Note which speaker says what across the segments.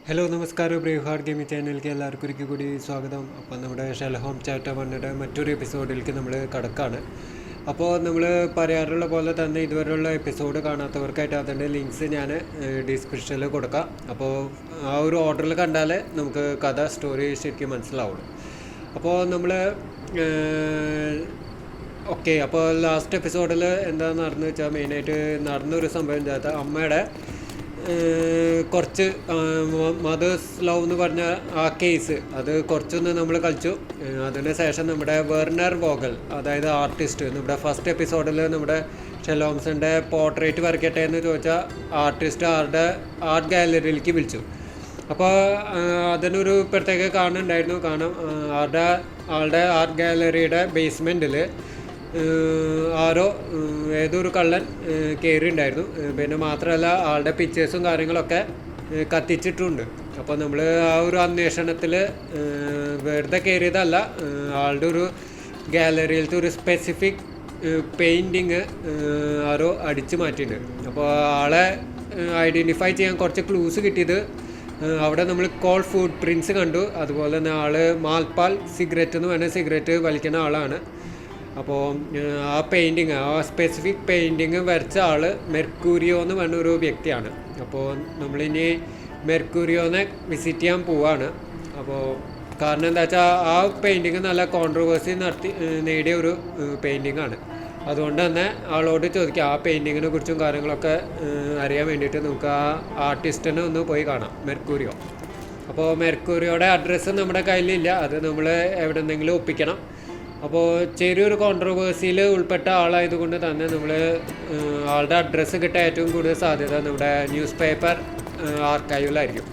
Speaker 1: Hello നമസ്കാരം BraveHeartYT gaming ചാനലിലേക്ക് എല്ലാവർക്കും ഒരിക്കൽ കൂടി സ്വാഗതം. അപ്പോൾ നമ്മുടെ ഷെർലക് ഹോംസ് ചാപ്റ്റർ 1 മറ്റൊരു എപ്പിസോഡിലേക്ക് നമ്മൾ കടക്കാണ്. അപ്പോൾ നമ്മൾ പറയാറുള്ള പോലെ തന്നെ ഇതുവരെയുള്ള എപ്പിസോഡ് കാണാത്തവർക്കായിട്ട് അതിൻ്റെ ലിങ്ക്സ് ഞാൻ ഡിസ്ക്രിപ്ഷനിൽ കൊടുക്കാം. അപ്പോൾ ആ ഒരു ഓർഡറിൽ കണ്ടാൽ നമുക്ക് കഥ സ്റ്റോറി ശരിക്കും മനസ്സിലാവുള്ളൂ. അപ്പോൾ നമ്മൾ ഓക്കെ, അപ്പോൾ ലാസ്റ്റ് എപ്പിസോഡിൽ എന്താണെന്ന് നടന്നു വെച്ചാൽ മെയിനായിട്ട് നടന്നൊരു സംഭവം ചേർത്ത അമ്മയുടെ കുറച്ച് മദേഴ്സ് ലവ് എന്ന് പറഞ്ഞ ആ കേസ് അത് കുറച്ചൊന്ന് നമ്മൾ കളിച്ചു. അതിന് ശേഷം നമ്മുടെ വെർണർ വോഗൽ, അതായത് ആർട്ടിസ്റ്റ്, നമ്മുടെ ഫസ്റ്റ് എപ്പിസോഡിൽ നമ്മുടെ ഷെർലക് ഹോംസിൻ്റെ പോർട്രേറ്റ് വരയ്ക്കട്ടെ എന്ന് ചോദിച്ചാൽ ആർട്ടിസ്റ്റ് ആർട്ട് ഗാലറിയിലേക്ക് വിളിച്ചു. അപ്പോൾ അതിനൊരു പ്രത്യേക കാരണം ഉണ്ടായിരുന്നു. കാരണം ആളുടെ ആർട്ട് ഗാലറിയുടെ ബേസ്മെൻറ്റിൽ ആരോ ഏതൊരു കള്ളൻ കയറിയിട്ടുണ്ടായിരുന്നു. പിന്നെ മാത്രമല്ല ആളുടെ പിക്ചേഴ്സും കാര്യങ്ങളൊക്കെ കത്തിച്ചിട്ടുണ്ട്. അപ്പോൾ നമ്മൾ ആ ഒരു അന്വേഷണത്തിൽ വെറുതെ കയറിയതല്ല, ആളുടെ ഒരു ഗാലറിയിലത്തെ ഒരു സ്പെസിഫിക് പെയിൻറ്റിങ് ആരോ അടിച്ചു മാറ്റിയിട്ടുണ്ട്. അപ്പോൾ ആളെ ഐഡൻറ്റിഫൈ ചെയ്യാൻ കുറച്ച് ക്ലൂസ് കിട്ടിയത് അവിടെ നമ്മൾ കോൾ ഫുട് പ്രിൻറ്റ്സ് കണ്ടു. അതുപോലെ തന്നെ ആൾ മാൽപാൽ സിഗരറ്റ് എന്ന് പറഞ്ഞ സിഗരറ്റ് വലിക്കുന്ന ആളാണ്. അപ്പോൾ ആ പെയിൻറ്റിങ്, ആ സ്പെസിഫിക് പെയിൻറ്റിങ് വരച്ച ആൾ മെർക്കൂരിയോ എന്ന് പറഞ്ഞ ഒരു വ്യക്തിയാണ്. അപ്പോൾ നമ്മളിനി മെർക്കൂരിയോനെ വിസിറ്റ് ചെയ്യാൻ പോവാണ്. അപ്പോൾ കാരണം എന്താ വെച്ചാൽ ആ പെയിൻറ്റിങ് നല്ല കോൺട്രവേഴ്സി നേടിയ ഒരു പെയിൻറ്റിങ്ങാണ്. അതുകൊണ്ട് തന്നെ ആളോട് ചോദിക്കാം ആ പെയിൻറ്റിങ്ങിനെ കുറിച്ചും കാര്യങ്ങളൊക്കെ അറിയാൻ വേണ്ടിയിട്ട് നമുക്ക് ആ ആർട്ടിസ്റ്റിനെ ഒന്ന് പോയി കാണാം, മെർക്കൂരിയോ. അപ്പോൾ മെർക്കൂരിയോയുടെ അഡ്രസ്സ് നമ്മുടെ കയ്യിലില്ല, അത് നമ്മൾ എവിടെ നിന്നെങ്കിലും ഒപ്പിക്കണം. അപ്പോൾ ചെറിയൊരു കോൺട്രവേഴ്സിയിൽ ഉൾപ്പെട്ട ആളായതുകൊണ്ട് തന്നെ നമ്മൾ ആളുടെ അഡ്രസ്സ് കിട്ടാൻ ഏറ്റവും കൂടുതൽ സാധ്യത നമ്മുടെ ന്യൂസ് പേപ്പർ ആർക്കൈവിലായിരിക്കും.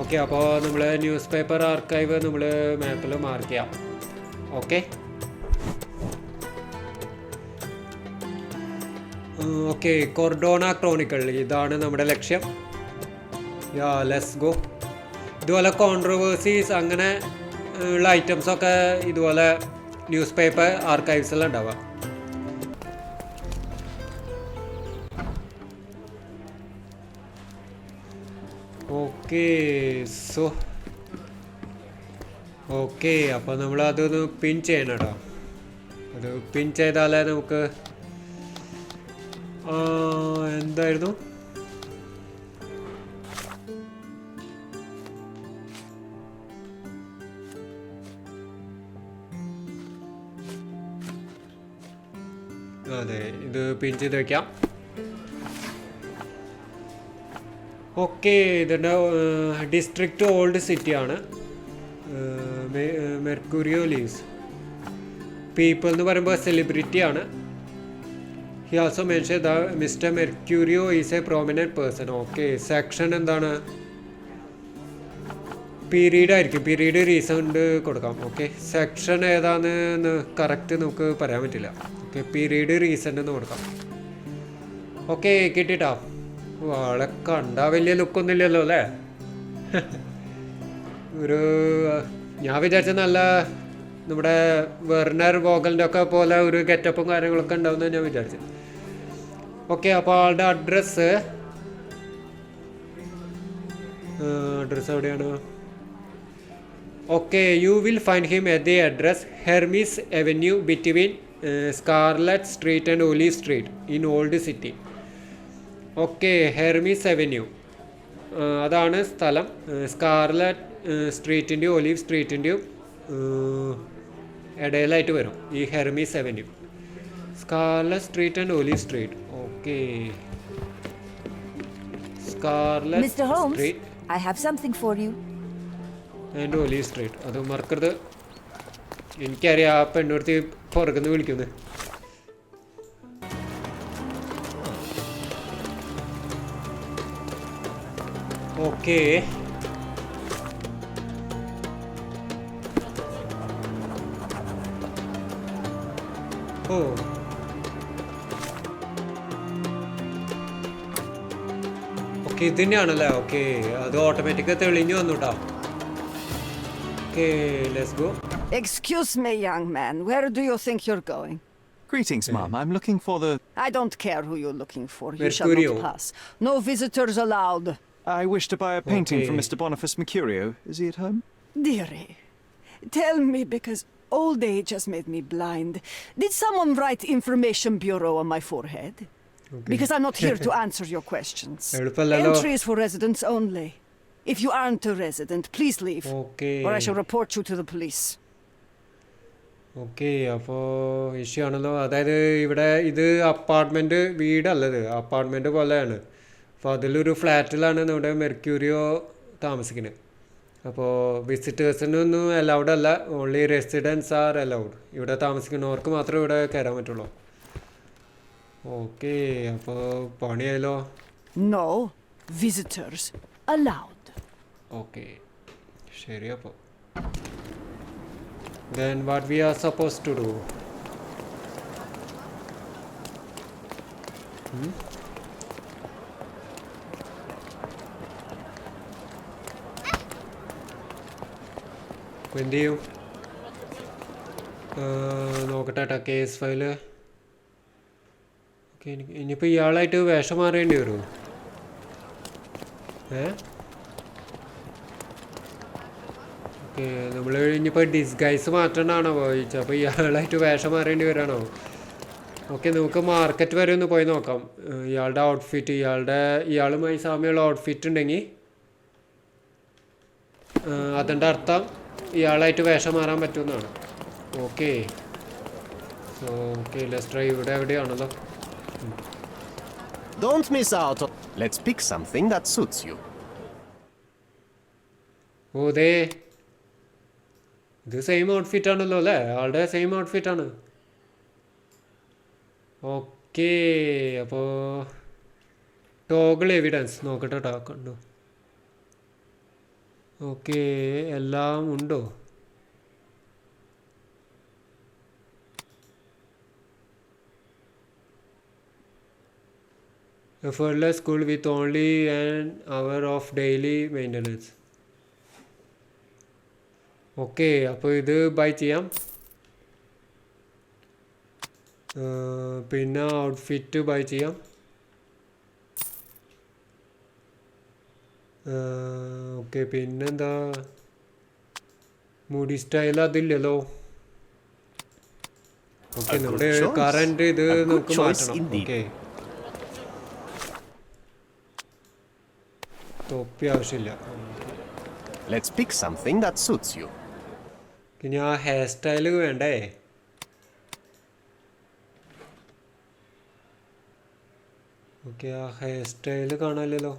Speaker 1: ഓക്കെ, അപ്പോൾ നമ്മൾ ന്യൂസ് പേപ്പർ ആർക്കൈവ് നമ്മൾ മാപ്പിൽ മാർക്ക് ചെയ്യാം. ഓക്കെ ഓക്കെ കൊർഡോണ ക്രോണിക്കിൾ, ഇതാണ് നമ്മുടെ ലക്ഷ്യം. Let's go. ഇതുപോലെ കോൺട്രവേഴ്സീസ് അങ്ങനെ ഉള്ള ഐറ്റംസൊക്കെ ഇതുപോലെ ന്യൂസ് പേപ്പർ ആർക്കൈവ്സിലാണ് ഉണ്ടാവുക. ഓക്കെ ഓക്കെ, അപ്പോൾ നമ്മൾ അതൊന്ന് പിൻ ചെയ്യണം കേട്ടോ. അത് പിൻ ചെയ്താലേ നമുക്ക് എന്തായിരുന്നു അതെ, ഇത് പിൻ ചെയ്ത് വയ്ക്കാം. ഓക്കെ, ഇതിൻ്റെ ഡിസ്ട്രിക്റ്റ് ഓൾഡ് സിറ്റിയാണ്. മെർക്കൂരിയോ ലീവ്സ്. പീപ്പിൾ എന്ന് പറയുമ്പോൾ സെലിബ്രിറ്റിയാണ്. He also mention the mister Mercurio is a prominent person. Okay, section എന്താണ്? പീരീഡ് ആയിരിക്കും, പീരീഡ് റീസണ്ട് കൊടുക്കാം. ഓക്കെ, സെക്ഷൻ ഏതാണെന്ന് കറക്റ്റ് നമുക്ക് പറയാൻ പറ്റില്ല. ഓക്കെ, പീരീഡ് റീസണ്ട് എന്ന് കൊടുക്കാം. ഓക്കെ, കിട്ടിട്ടാ. ആളെ കണ്ടാ വലിയ ലുക്കൊന്നും ഇല്ലല്ലോ അല്ലേ? ഒരു ഞാൻ വിചാരിച്ച നല്ല നമ്മുടെ വെർണർ വോഗലിൻ്റെ ഒക്കെ പോലെ ഒരു ഗെറ്റപ്പും കാര്യങ്ങളൊക്കെ ഉണ്ടാവുമെന്ന് ഞാൻ വിചാരിച്ചു. ഓക്കെ, അപ്പോൾ ആളുടെ അഡ്രസ്സ് എവിടെയാണ്? Okay, you will find him at the address Hermes Avenue between Scarlet Street and Olive Street in Old City. Okay, Hermes Avenue അതാണ് സ്ഥലം. സ്കാർലറ്റ് സ്ട്രീറ്റിൻ്റെയും ഒലീവ് സ്ട്രീറ്റിൻ്റെയും ഇടയിലായിട്ട് വരും ഈ Hermes avenue. Scarlet street and olive street. Okay, scarlet street.
Speaker 2: I have something for you.
Speaker 1: And olive street. അത് മറക്കരുത്. എനിക്കറിയാം ആ പെണ്ണുടുത്ത് പുറകുന്ന് വിളിക്കുന്നത്. Okay, ഓ okay, ഇത് തന്നെയാണല്ലേ? ഓക്കെ, അത് ഓട്ടോമാറ്റിക്കായി തെളിഞ്ഞു വന്നു കേട്ടോ. Okay, let's go.
Speaker 2: Excuse me, young man. Where do you think you're going?
Speaker 3: Greetings, Mum. I'm looking for the...
Speaker 2: I don't care who you're looking for. You shall
Speaker 1: Mercurio.
Speaker 2: not pass. No visitors allowed.
Speaker 3: I wish to buy a painting from Mr. Boniface Mercurio. Is he at home?
Speaker 2: Dearie, tell me, because old age has made me blind. Did someone write Information Bureau on my forehead? Because I'm not here to answer your questions. Entry is for residents only. If you aren't a resident, please leave. Or I shall report you to the police.
Speaker 1: Okay അപ്പോൾ issue ആണല്ലോ. അതായത് ഇവിടെ ഇത് apartment വീടല്ലത്, apartment പോലെയാണ്. അപ്പോൾ അതിലൊരു ഫ്ലാറ്റിലാണ് നമ്മുടെ മെർക്യൂരിയോ താമസിക്കുന്നത്. അപ്പോൾ വിസിറ്റേഴ്സിനൊന്നും അലൗഡ് അല്ല, ഓൺലി റെസിഡൻസ് ആർ അലൗഡ്. ഇവിടെ താമസിക്കുന്നവർക്ക് മാത്രമേ ഇവിടെ കയറാൻ പറ്റുള്ളൂ. ഓക്കെ, അപ്പോൾ പണിയായല്ലോ.
Speaker 2: No visitors allowed.
Speaker 1: ഓക്കെ, ശരി. അപ്പോൾ then what we are supposed to do? എന്ത് ചെയ്യും? നോക്കട്ടെ കേസ് ഫയല്. ഓക്കെ, ഇനിയിപ്പോൾ ഇയാളായിട്ട് വേഷം മാറേണ്ടി വരുമോ? ഓക്കെ, നമ്മൾ ഇനിയിപ്പോൾ ഡിസ്ഗൈസ് മാറ്റണ്ടാണോ ചോദിച്ചാൽ? അപ്പോൾ ഇയാളായിട്ട് വേഷം മാറേണ്ടി വരാണോ? ഓക്കെ, നമുക്ക് മാർക്കറ്റ് വരെ ഒന്ന് പോയി നോക്കാം. ഇയാളുടെ ഔട്ട്ഫിറ്റ്, ഇയാളുമായി സാമ്യമുള്ള ഔട്ട്ഫിറ്റ് ഉണ്ടെങ്കിൽ അതിൻ്റെ അർത്ഥം ഇയാളായിട്ട് വേഷം മാറാൻ പറ്റുമെന്നാണ്. Okay, so okay, let's try. ഇവിടെ എവിടെയാണല്ലോ.
Speaker 4: Don't miss out. Let's pick something that suits you.
Speaker 1: ഓ, ദേ ഇത് സെയിം ഔട്ട്ഫിറ്റ് ആണല്ലോ അല്ലേ? ആളുടെ സെയിം ഔട്ട്ഫിറ്റാണ്. ഓക്കെ, അപ്പോൾ ടോഗിൾ എവിഡൻസ് നോക്കട്ടെ കേട്ടോ. കണ്ടു. ഓക്കെ, എല്ലാം ഉണ്ടോ? Effortless school with only an hour of daily maintenance. Okay, അപ്പോൾ ഇത് ബൈ ചെയ്യാം. പിന്നെ ഔട്ട്ഫിറ്റ് ബൈ ചെയ്യാം. ഓക്കെ, പിന്നെന്താ? മുടി സ്റ്റൈൽ അതില്ലല്ലോ. ഓക്കെ, നമ്മുടെ കറണ്ട് ഇത് നമുക്ക് മാറ്റണം. ഓക്കെ, തൊപ്പി ആവശ്യമില്ല.
Speaker 4: Let's pick something that suits you.
Speaker 1: ഇനി ആ ഹെയർ സ്റ്റൈല് വേണ്ടേ? ഓക്കെ, ആ ഹെയർ സ്റ്റൈല് കാണാമല്ലോ.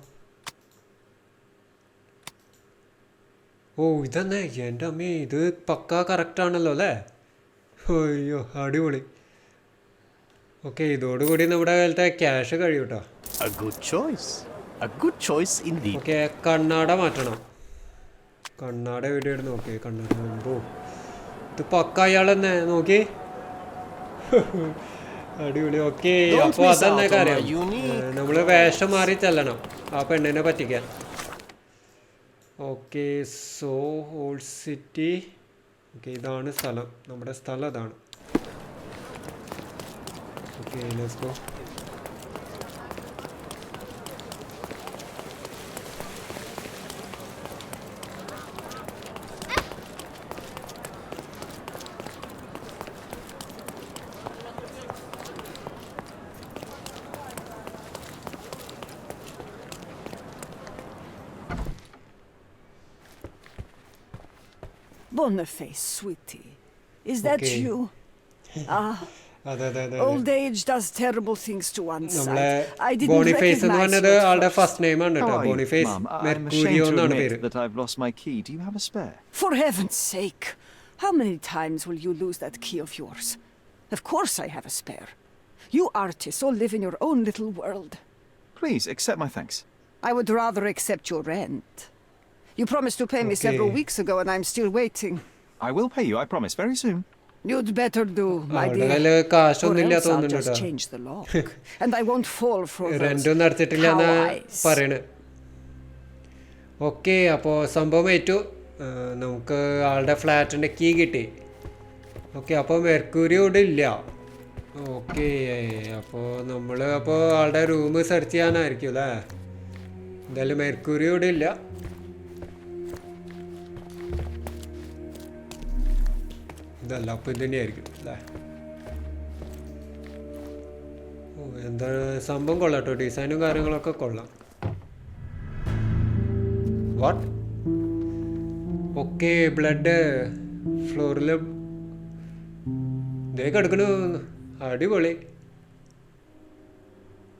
Speaker 1: ഓ, ഇതന്നെ. എൻ്റെ അമ്മേ, ഇത് പക്കാ കറക്റ്റാണല്ലോ അല്ലേ? അയ്യോ, അടിപൊളി. ഓക്കെ, ഇതോടുകൂടി നമ്മുടെ കാലത്തെ ക്യാഷ് കഴിയും കേട്ടോ.
Speaker 4: A good choice. A good choice indeed.
Speaker 1: Okay, കണ്ണാട മാറ്റണം. കണ്ണാട എവിടെയാണ്? നോക്കി കണ്ണാട. ഓ, ഇത് പക്ക അയാൾ തന്നെ. നോക്കി, അടിപൊളി. ഓക്കെ, അപ്പോൾ അതന്നെ കാര്യം. നമ്മൾ വേഷം മാറി ചെല്ലണം ആ പെണ്ണിനെ പറ്റിക്കാൻ. Okay, so old city. Okay, ഇതാണ് സ്ഥലം, നമ്മുടെ സ്ഥലം അതാണ്. Okay, let's go.
Speaker 2: Boniface, sweetie. Is that you? Old age does terrible things to one's side. I didn't
Speaker 1: Boniface
Speaker 2: recognize you at first.
Speaker 1: first name ആണ് കേട്ടോ. Boniface Mercurio എന്നാണ് പേര്.
Speaker 3: That I've lost my key. Do you have a spare?
Speaker 2: For heaven's sake, how many times will you lose that key of yours? Of course I have a spare. You artists all live in your own little world.
Speaker 3: Please accept my thanks.
Speaker 2: I would rather accept your rent. You promised to pay me several weeks ago and I'm still waiting.
Speaker 3: I will pay you, I promise, very soon.
Speaker 2: You'd better do, my dear. Or else I'll just change the lock. And I won't fall for those cow eyes.
Speaker 1: Okay, അപ്പോൾ സംഭവം ഏറ്റു. നമുക്ക് ആളുടെ ഫ്ലാറ്റിൻ്റെ key കിട്ടി. Okay, അപ്പോൾ മെർക്യൂരി ഇവിടെ ഇല്ല. Okay, അപ്പോൾ നമ്മൾ ആളുടെ റൂം സെർച്ച് ചെയ്യാനായിരിക്കും അല്ലേ? എന്തായാലും മെർക്കുറി ഇവിടെ ഇല്ല. ഇതല്ല, അപ്പോൾ ഇത് തന്നെയായിരിക്കും അല്ലേ? ഓ, എന്താ സംഭവം കൊള്ളാം കേട്ടോ, ഡിസൈനും കാര്യങ്ങളൊക്കെ കൊള്ളാം. വാട്ട്? ഓക്കെ, ബ്ലഡ് ഫ്ലോറിൽ ഇതേ കിടക്കണു. അടിപൊളി.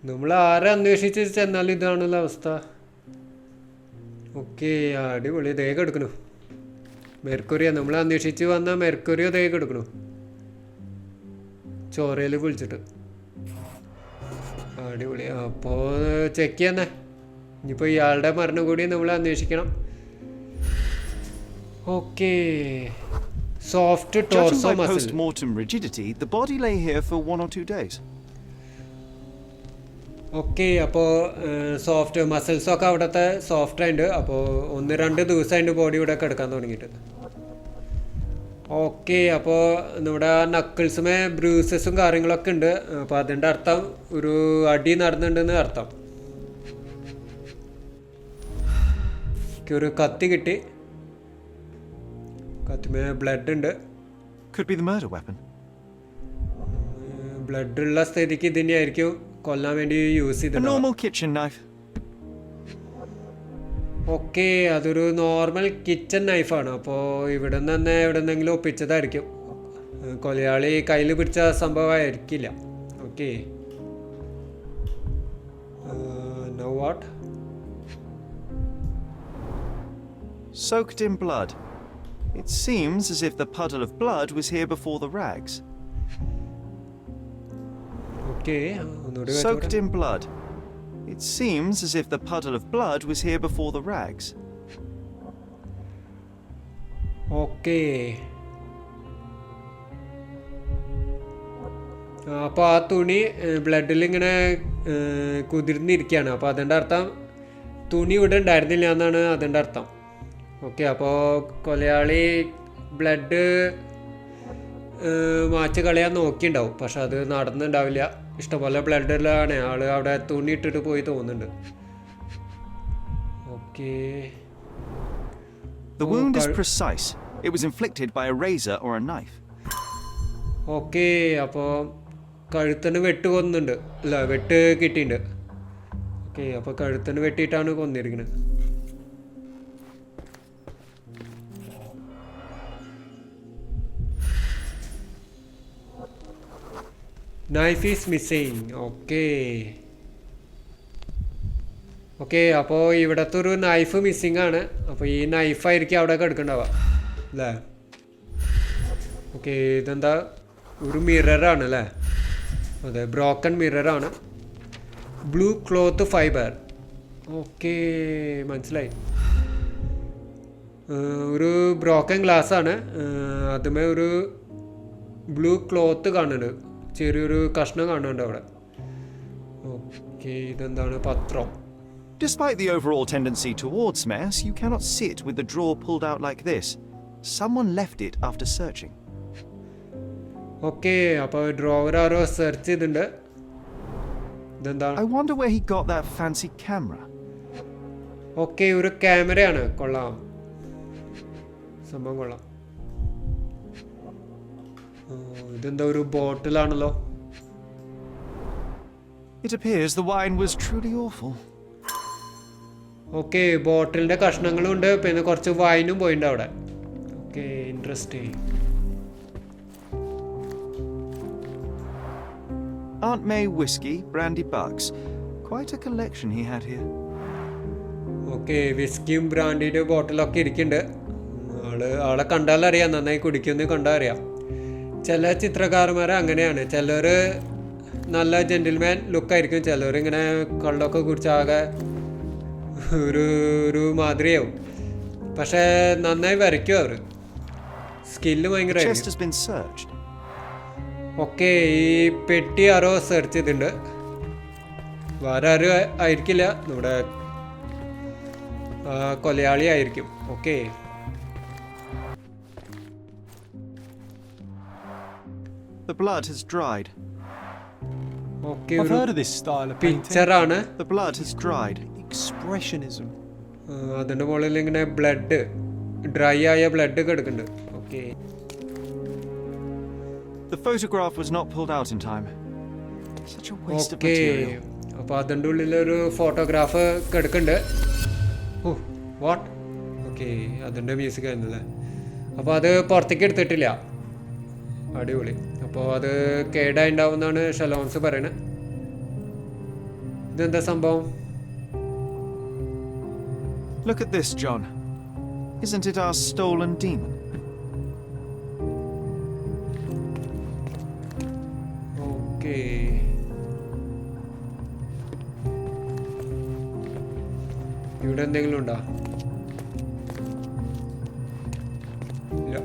Speaker 1: നമ്മൾ ആരെ അന്വേഷിച്ച് ചെന്നാലും ഇതാണല്ലോ അവസ്ഥ. ഓക്കെ, അടിപൊളി. ദേ കിടക്കണു മെർക്കുറിയ. നമ്മൾ അന്വേഷിച്ച് വന്ന മെർക്കുറിയോ ദേ കിടക്കണു ചോരയിൽ കുളിച്ചിട്ട്. അടിപൊളി. അപ്പോൾ ചെക്ക് ചെയ്യാന്നേ. ഇനിയിപ്പോൾ ഇയാളുടെ മരണം കൂടി നമ്മൾ അന്വേഷിക്കണം. Okay, soft torso muscle.
Speaker 3: Post-mortem rigidity, the body lay here for 1 or 2 days.
Speaker 1: Okay, അപ്പോൾ സോഫ്റ്റ് മസിൽസൊക്കെ അവിടുത്തെ സോഫ്റ്റ് ആയിട്ട്. അപ്പോൾ 1-2 ദിവസമായിട്ട് ബോഡി ഇവിടെ കിടക്കാൻ തുടങ്ങിയിട്ട്. ഓക്കെ, അപ്പോൾ നമ്മുടെ നക്കിൾസുമേ ബ്രൂസസും കാര്യങ്ങളൊക്കെ ഉണ്ട്. അപ്പോൾ അതിൻ്റെ അർത്ഥം ഒരു അടി നടന്നിട്ടുണ്ടെന്ന് അർത്ഥം. ഒരു കത്തി കിട്ടി. കത്തിമേ ബ്ലഡ് ഉണ്ട്.
Speaker 3: Could be the murder weapon.
Speaker 1: Blood ഉള്ള സ്ഥിതിക്ക് ഇത് തന്നെയായിരിക്കും കൊല്ലാൻ വേണ്ടി യൂസ്
Speaker 3: A
Speaker 1: ചെയ്തിട്ടുണ്ട്.
Speaker 3: normal kitchen knife.
Speaker 1: ഓക്കെ, അതൊരു നോർമൽ കിച്ചൺ നൈഫാണ്. അപ്പോൾ ഇവിടെ നിന്ന് തന്നെ എവിടെ നിന്നെങ്കിലും ഒപ്പിച്ചതായിരിക്കും. കൊലയാളി കയ്യിൽ പിടിച്ച സംഭവമായിരിക്കില്ല. Okay, now what?
Speaker 3: Soaked in blood. It seems as if the puddle of blood was here before the rags.
Speaker 1: Okay, ഒന്നുകൂടി
Speaker 3: Soaked in blood. It seems as if the puddle of blood was here before the rags.
Speaker 1: Okay, അപ്പോൾ ആ തുണി ബ്ലഡിൽ ഇങ്ങനെ കുതിർന്നിരിക്കുകയാണ്. അപ്പോൾ അതിൻ്റെ അർത്ഥം തുണി ഇവിടെ ഉണ്ടായിരുന്നില്ല എന്നാണ് അതിൻ്റെ അർത്ഥം. ഓക്കെ, അപ്പോൾ കൊലയാളി ബ്ലഡ് മാച്ച് കളയാൻ നോക്കിയിട്ടുണ്ടാവും. പക്ഷെ അത് നടന്നിട്ടുണ്ടാവില്ല. ഇഷ്ടംപോലെ ബ്ലഡിലാണ് ആൾ അവിടെ തുണി ഇട്ടിട്ട് പോയി തോന്നുന്നുണ്ട്. Okay,
Speaker 3: The wound is precise. It was inflicted by a razor or a knife.
Speaker 1: Okay, അപ്പോൾ കഴുത്തിന് വെട്ട് കൊന്നുണ്ട്. അല്ല, വെട്ട് കിട്ടിയിട്ടുണ്ട്. ഓക്കെ, അപ്പോൾ കഴുത്തിന് വെട്ടിയിട്ടാണ് കൊന്നിരിക്കുന്നത്. Knife is missing. Okay okay, അപ്പോൾ ഇവിടുത്തെ ഒരു നൈഫ് മിസ്സിങ് ആണ്. അപ്പോൾ ഈ നൈഫായിരിക്കും അവിടെ കിടക്കണ്ടാവുക അല്ലേ? ഓക്കെ, ഇതെന്താ ഒരു മിററാണ് അല്ലേ? അതെ, ബ്രോക്കൺ മിററാണ്. Blue cloth fiber. ഓക്കെ, മനസ്സിലായി. ഒരു ബ്രോക്കൺ ഗ്ലാസ് ആണ്. അതുമേ ഒരു ബ്ലൂ ക്ലോത്ത് കാണുന്നുണ്ട്. ചെറിയൊരു കഷ്ണം കാണുന്നുണ്ട് അവിടെ. ഓക്കെ, ഇതെന്താണ്? പത്രം.
Speaker 3: Despite the overall tendency towards mess, you cannot sit with the drawer pulled out like this. Someone left it after searching.
Speaker 1: Okay, അപ്പോൾ ഡ്രോവർ ആരോ സെർച്ച് ചെയ്തിട്ടുണ്ട്. ഇതെന്താണ്?
Speaker 3: I wonder where he got that fancy camera.
Speaker 1: Okay, ഒരു ക്യാമറയാണ്. കൊള്ളാം, സംഭവം കൊള്ളാം. ഇതെന്താ ഒരു ബോട്ടിലാണല്ലോ?
Speaker 3: It appears the wine was truly awful.
Speaker 1: Okay, ബോട്ടിലിൻ്റെ കഷ്ണങ്ങളും ഉണ്ട്. പിന്നെ കുറച്ച് വൈനും പോയിട്ടുണ്ട് അവിടെ. Okay, interesting.
Speaker 3: Aunt May whiskey, brandy bucks. Quite a collection he had here.
Speaker 1: Okay, വിസ്കിയും ബ്രാൻഡിയുടെ ബോട്ടിലൊക്കെ ഇരിക്കുന്നുണ്ട്. ആളെ കണ്ടാലറിയാം, നന്നായി കുടിക്കുമെന്ന് കണ്ടാൽ അറിയാം. ചില ചിത്രകാരന്മാർ അങ്ങനെയാണ്. ചിലർ നല്ല ജെന്റിൽമാൻ ലുക്കായിരിക്കും. ചിലർ ഇങ്ങനെ കള്ളൊക്കെ കുടിച്ചാകെ ഒരു മാതിരിയാവും. പക്ഷേ നന്നായി വരയ്ക്കും അവർ. സ്കില്ല് ഭയങ്കരമായിരിക്കും. ഓക്കെ, ഈ പെട്ടി ആരോ സെർച്ച് ചെയ്തിട്ടുണ്ട്. വേറെ ആരും ആയിരിക്കില്ല, നമ്മുടെ കൊലയാളി ആയിരിക്കും. Okay,
Speaker 3: The blood has dried.
Speaker 1: Okay,
Speaker 5: I've heard of this style of painting.
Speaker 1: പിക്ചറാണ്.
Speaker 3: The blood has dried. Expressionism.
Speaker 1: അതിൻ്റെ മുകളിൽ ഇങ്ങനെ ബ്ലഡ്, ഡ്രൈ ആയ ബ്ലഡ് കിടക്കുന്നുണ്ട്. Okay.
Speaker 3: The photograph was not pulled out in time. Such a waste of material.
Speaker 1: അപ്പോൾ അതിൻ്റെ ഉള്ളിലൊരു photograph കിടക്കുന്നുണ്ട്. Oh what. Okay, അതിൻ്റെ മ്യൂസിക് ആയിരുന്നല്ലേ. അപ്പോൾ അത് പുറത്തേക്ക് എടുത്തിട്ടില്ല. അടിപൊളി. അപ്പോൾ അത് കേടായിണ്ടാവുമെന്നാണ് ഷെർലോക്ക് പറയണത്. ഇതെന്താ സംഭവം?
Speaker 3: Look at this, John. Isn't it our stolen demon?
Speaker 1: Okay. ഇവിടെ എന്തെങ്കിലും ഉണ്ടോ? ഇല്ല.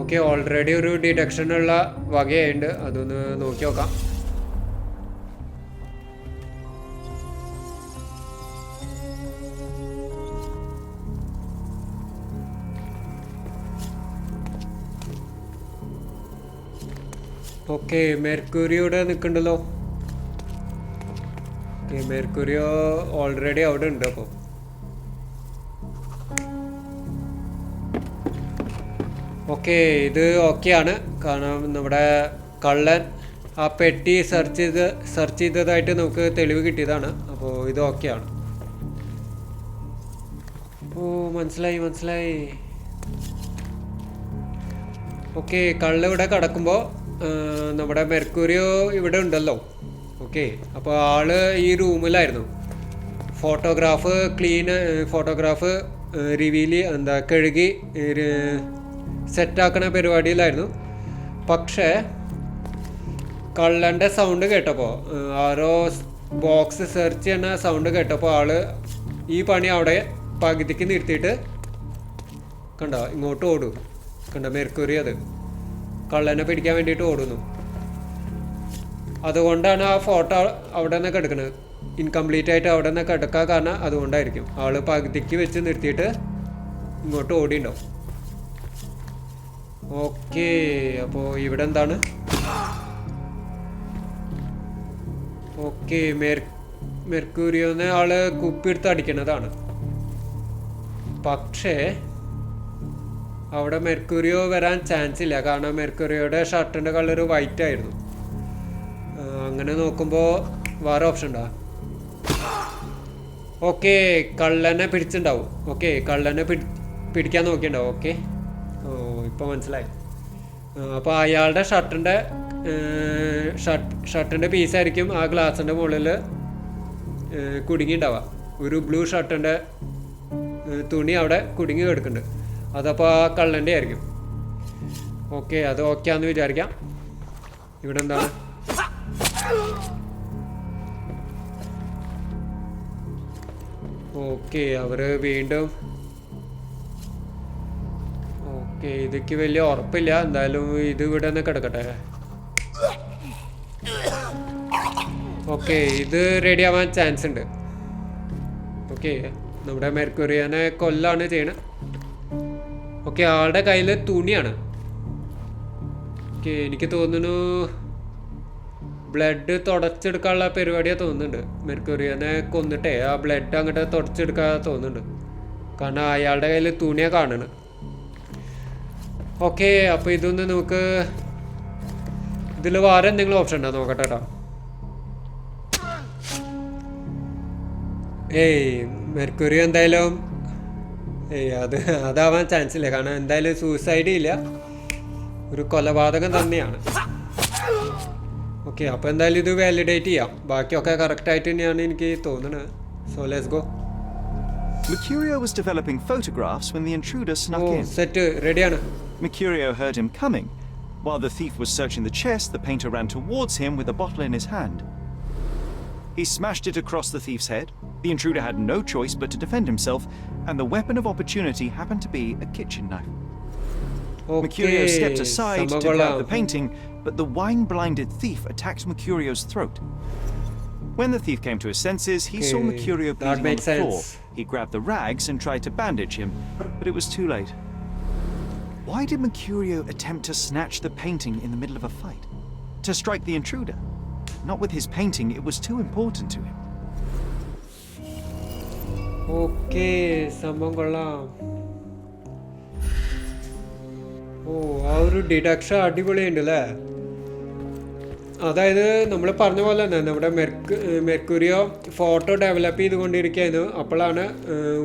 Speaker 1: ഓക്കെ, ഓൾറെഡി ഒരു ഡിറ്റക്ഷനുള്ള വകയുണ്ട്. അതൊന്ന് നോക്കി നോക്കാം. ഓക്കെ, മെർക്കുറിയുടെ നിൽക്കണ്ടല്ലോ. ഓക്കെ, മെർക്കുറിയോ ഓൾറെഡി അവിടെ ഉണ്ട്. അപ്പോൾ ഓക്കെ, ഇത് ഓക്കെയാണ്. കാരണം നമ്മുടെ കള്ളൻ ആ പെട്ടി സെർച്ച് ചെയ്തതായിട്ട് നമുക്ക് തെളിവ് കിട്ടിയതാണ്. അപ്പോൾ ഇത് ഓക്കെയാണ്. ഓ, മനസ്സിലായി. ഓക്കെ, കള്ള് ഇവിടെ കിടക്കുമ്പോൾ നമ്മുടെ മെർക്കുറിയോ ഇവിടെ ഉണ്ടല്ലോ. ഓക്കെ, അപ്പോൾ ആള് ഈ റൂമിലായിരുന്നു. ഫോട്ടോഗ്രാഫ് റിവീൽ കഴുകി സെറ്റാക്കണ പരിപാടിയിലായിരുന്നു. പക്ഷേ കള്ളൻ്റെ സൗണ്ട് കേട്ടപ്പോൾ, ആരോ ബോക്സ് സെർച്ച് ചെയ്യുന്ന സൗണ്ട് കേട്ടപ്പോൾ ആള് ഈ പണി അവിടെ പകുതിക്ക് നിർത്തിയിട്ട് കണ്ടോ ഇങ്ങോട്ട് ഓടും. കണ്ടോ മെർക്കുറി അത് കള്ളനെ പിടിക്കാൻ വേണ്ടിയിട്ട് ഓടുന്നു. അതുകൊണ്ടാണ് ആ ഫോട്ടോ അവിടെ നിന്നൊക്കെ എടുക്കുന്നത്. ഇൻകംപ്ലീറ്റ് ആയിട്ട് അവിടെ നിന്നൊക്കെ എടുക്കാൻ കാരണം അതുകൊണ്ടായിരിക്കും. ആള് പകുതിക്ക് വെച്ച് നിർത്തിയിട്ട് ഇങ്ങോട്ട് ഓടിയുണ്ടാവും. ഓക്കെ, അപ്പോൾ ഇവിടെ എന്താണ്? ഓക്കെ, മെർക്കുറിയോന്ന് ആള് കുപ്പിയെടുത്ത് അടിക്കണതാണ്. പക്ഷേ അവിടെ മെർക്കുറിയോ വരാൻ ചാൻസ് ഇല്ല. കാരണം മെർക്കുറിയോയുടെ ഷർട്ടിൻ്റെ കളർ വൈറ്റ് ആയിരുന്നു. അങ്ങനെ നോക്കുമ്പോൾ വേറെ ഓപ്ഷൻ ഉണ്ടോ? ഓക്കെ, കള്ളനെ പിടിച്ചിട്ടുണ്ടാവും. ഓക്കെ, കള്ളനെ പിടിക്കാൻ നോക്കിയിട്ടുണ്ടാവും. ഓക്കെ, ഓ ഇപ്പോൾ മനസ്സിലായി. അപ്പോൾ അയാളുടെ ഷർട്ടിൻ്റെ പീസായിരിക്കും ആ ഗ്ലാസിൻ്റെ മുകളിൽ കുടുങ്ങിയിട്ടുണ്ടാവുക. ഒരു ബ്ലൂ ഷർട്ടിൻ്റെ തുണി അവിടെ കുടുങ്ങി കിടക്കുന്നുണ്ട്. അതപ്പോൾ ആ കള്ളൻ്റെ ആയിരിക്കും. ഓക്കെ, അത് ഓക്കെയാന്ന് വിചാരിക്കാം. ഇവിടെ എന്താണ്? ഓക്കെ, അവർ വീണ്ടും ഓക്കെ, ഇതൊക്കെ വലിയ ഉറപ്പില്ല. എന്തായാലും ഇത് ഇവിടെ നിന്ന് കിടക്കട്ടെ. ഓക്കെ, ഇത് റെഡി ആവാൻ ചാൻസ് ഉണ്ട്. ഓക്കെ, നമ്മുടെ മെർക്കുറിയനെ കൊല്ലാണ് ചെയ്യണത്. ഓക്കെ, ആളുടെ കയ്യിൽ തുണിയാണ്. ഓക്കെ, എനിക്ക് തോന്നുന്നു ബ്ലഡ് തുടച്ചെടുക്കാനുള്ള പരിപാടിയാണ് തോന്നുന്നുണ്ട്. മെർക്കുറിയനെ കൊന്നിട്ടേ ആ ബ്ലഡ് അങ്ങോട്ട് തുടച്ചെടുക്കാൻ തോന്നുന്നുണ്ട്. കാരണം അയാളുടെ കയ്യിൽ തുണിയാണ് കാണുന്നത്. ഓക്കെ, അപ്പോൾ ഇതൊന്ന് നമുക്ക് ഇതിൽ വേറെ എന്തെങ്കിലും ഓപ്ഷൻ ഉണ്ടോ നോക്കട്ടെ കേട്ടോ. മെർക്കുറിയോ എന്തായാലും അതാവാൻ ചാൻസ് ഇല്ല. കാരണം എന്തായാലും സൂസൈഡ് ഇല്ല, ഒരു കൊലപാതകം തന്നെയാണ്. ഓക്കെ, അപ്പോൾ എന്തായാലും ഇത് വാലിഡേറ്റ് ചെയ്യാം. ബാക്കിയൊക്കെ കറക്റ്റായിട്ട് തന്നെയാണ് എനിക്ക് തോന്നുന്നത്. So let's go.
Speaker 3: Mercurio was developing photographs when the intruder snuck in.
Speaker 1: Set റെഡിയാണ്.
Speaker 3: Mercurio heard him coming. While the thief was searching the chest, the painter ran towards him with a bottle in his hand. He smashed it across the thief's head. The intruder had no choice but to defend himself, and the weapon of opportunity happened to be a kitchen knife. Mercurio stepped aside to grab the painting, but the wine-blinded thief attacked Mercurio's throat. When the thief came to his senses, he saw Mercurio bleeding on the floor. He grabbed the rags and tried to bandage him, but it was too late. Why did Mercurio attempt to snatch the painting in the middle of a fight? To strike the intruder? Not with his painting, it was too important to him.
Speaker 1: Okay, സംഭവം കൊള്ളാം. ഓ, ആ ഒരു deduction അടിപൊളിയുണ്ട് അല്ലേ? അതായത് നമ്മൾ പറഞ്ഞ പോലെ തന്നെ നമ്മുടെ മെർക്കുറിയോ ഫോട്ടോ ഡെവലപ്പ് ചെയ്തുകൊണ്ടിരിക്കുകയായിരുന്നു. അപ്പോഴാണ്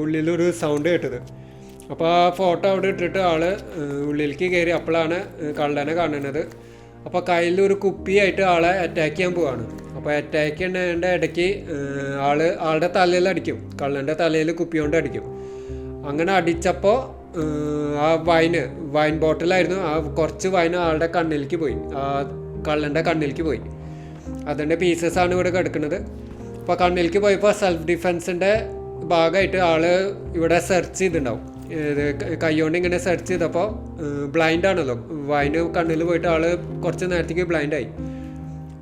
Speaker 1: ഉള്ളിലൊരു സൗണ്ട് കേട്ടത്. അപ്പോൾ ആ ഫോട്ടോ അവിടെ ഇട്ടിട്ട് ആള് ഉള്ളിലേക്ക് കയറി. അപ്പോഴാണ് കള്ളനെ കാണുന്നത്. അപ്പോൾ കയ്യിലൊരു കുപ്പിയായിട്ട് ആളെ അറ്റാക്ക് ചെയ്യാൻ പോവാണ്. അപ്പോൾ അറ്റാക്ക് ചെയ്യുന്നതിൻ്റെ ഇടയ്ക്ക് ആളുടെ തലയിൽ അടിക്കും. കള്ളൻ്റെ തലയിൽ കുപ്പി കൊണ്ട് അടിക്കും. അങ്ങനെ അടിച്ചപ്പോൾ ആ വൈൻ ബോട്ടിലായിരുന്നു. ആ കുറച്ച് വൈൻ ആളുടെ കണ്ണിലേക്ക് പോയി. ആ കള്ളൻ്റെ കണ്ണിലേക്ക് പോയി. അതിൻ്റെ പീസസാണ് ഇവിടെ കിടക്കുന്നത്. അപ്പോൾ കണ്ണിലേക്ക് പോയപ്പോൾ സെൽഫ് ഡിഫെൻസിൻ്റെ ഭാഗമായിട്ട് ഇവിടെ സെർച്ച് ചെയ്തിട്ടുണ്ടാവും. കൈകൊണ്ട് ഇങ്ങനെ സെർച്ച് ചെയ്തപ്പോൾ ബ്ലൈൻഡ് ആണല്ലോ, വൈന് കണ്ണിൽ പോയിട്ട് കുറച്ച് നേരത്തേക്ക് ബ്ലൈൻഡായി.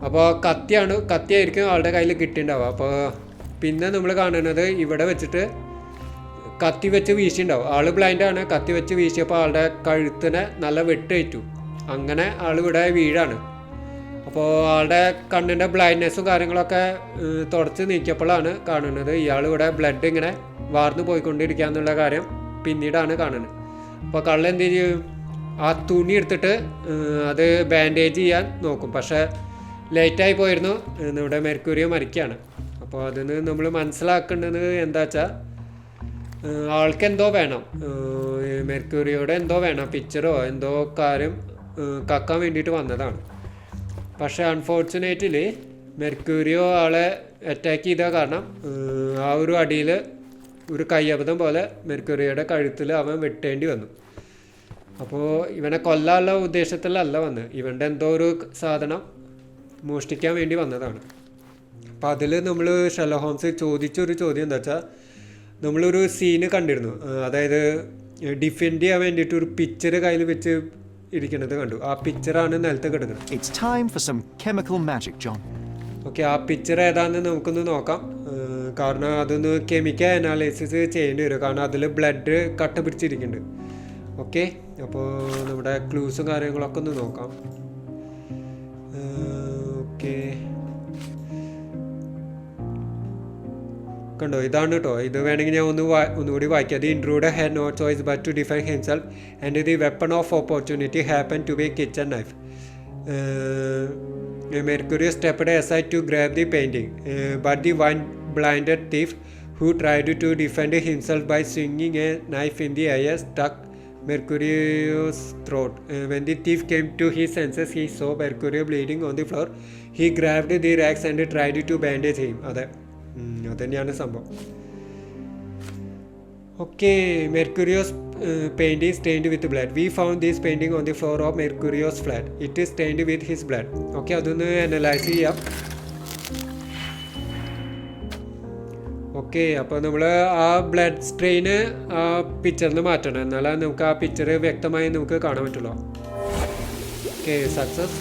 Speaker 1: അപ്പോൾ കത്തിയായിരിക്കും ആളുടെ കയ്യിൽ കിട്ടിയിട്ടുണ്ടാവുക. അപ്പോൾ പിന്നെ നമ്മൾ കാണുന്നത് ഇവിടെ വെച്ചിട്ട് കത്തി വെച്ച് വീശിയിട്ടുണ്ടാവും. ബ്ലൈൻഡാണ്. കത്തി വെച്ച് വീശിയപ്പോൾ ആളുടെ കഴുത്തിനെ നല്ല വെട്ടേറ്റു. അങ്ങനെ ഇവിടെ വീഴാണ്. അപ്പോൾ ആളുടെ കണ്ണിൻ്റെ ബ്ലൈൻഡ്നെസ്സും കാര്യങ്ങളൊക്കെ തുടച്ച് നീക്കിയപ്പോഴാണ് കാണുന്നത് ഇവിടെ ബ്ലഡ് ഇങ്ങനെ വാർന്നു പോയിക്കൊണ്ടിരിക്കുക എന്നുള്ള കാര്യം പിന്നീടാണ് കാണുന്നത്. അപ്പോൾ കള്ളൻ എന്ത് ചെയ്യും? ആ തുണി എടുത്തിട്ട് അത് ബാൻഡേജ് ചെയ്യാൻ നോക്കും. പക്ഷേ ലേറ്റായി പോയിരുന്നു. ഇവിടെ മെർക്കുറിയോ മരിക്കുകയാണ്. അപ്പോൾ അതിന് നമ്മൾ മനസ്സിലാക്കേണ്ടത് എന്താ വെച്ചാൽ ആൾക്ക് എന്തോ വേണം, മെർക്കുറിയോടെ എന്തോ വേണം, പിക്ചറോ എന്തോ കാര്യം കക്കാൻ വേണ്ടിയിട്ട് വന്നതാണ്. പക്ഷേ അൺഫോർച്ചുനേറ്റ്ലി മെർക്കുറിയോ ആളെ അറ്റാക്ക് ചെയ്ത കാരണം ആ ഒരു അടിയിൽ ഒരു കയ്യബദ്ധം പോലെ മെർക്കുറിയോയുടെ കഴുത്തിൽ അവൻ വെട്ടേണ്ടി വന്നു. അപ്പോൾ ഇവനെ കൊല്ലാനുള്ള ഉദ്ദേശത്തിലല്ല വന്നത്. ഇവൻ്റെ എന്തോ ഒരു സാധനം മോഷ്ടിക്കാൻ വേണ്ടി വന്നതാണ്. അപ്പോൾ അതിൽ നമ്മൾ ഷെർലോക്ക് ഹോംസ് ചോദിച്ചൊരു ചോദ്യം എന്താ വെച്ചാൽ, നമ്മളൊരു സീന് കണ്ടിരുന്നു. അതായത് ഡിഫെൻഡ് ചെയ്യാൻ വേണ്ടിയിട്ട് ഒരു പിക്ചർ കയ്യിൽ വെച്ച് ഇരിക്കുന്നത് കണ്ടു. ആ പിക്ചറാണ് നിലത്ത് കിടക്കുന്നത്. ഓക്കെ, ആ പിക്ചർ ഏതാണെന്ന് നമുക്കൊന്ന് നോക്കാം. കാരണം അതൊന്ന് കെമിക്കൽ അനാലിസിസ് ചെയ്യേണ്ടി വരും. കാരണം അതിൽ ബ്ലഡ് കട്ട പിടിച്ചിരിക്കുന്നുണ്ട്. ഓക്കെ, അപ്പോൾ നമ്മുടെ ക്ലൂസും കാര്യങ്ങളൊക്കെ ഒന്ന് നോക്കാം. ഓക്കെ, കണ്ടോ, ഇതാണ് കേട്ടോ. ഇത് വേണമെങ്കിൽ ഞാൻ ഒന്നുകൂടി വായിക്കാം. The intruder had no choice but to defend himself and the weapon of opportunity happen to be kitchen knife. Mercurio stepped aside to grab the painting, but the wine-blinded thief, who tried to defend himself by swinging a knife in the air, stuck Mercurio's throat. When the thief came to his senses, he saw Mercurio bleeding on the floor. He grabbed the rags and tried to bandage him. അതുതന്നെയാണ് സംഭവം. Okay, Mercurio's painting stained with blood. We found this painting on the floor of Mercurio's flat. It is stained with his blood. Okay, അതൊന്ന് analyse ചെയ്യാം. Okay, അപ്പോൾ നമ്മൾ ആ blood strain ആ പിക്ചറിൽ നിന്ന് മാറ്റണം. എന്നാലേ നമുക്ക് ആ പിക്ചർ വ്യക്തമായി നമുക്ക് കാണാൻ പറ്റുള്ളൂ. Okay, success.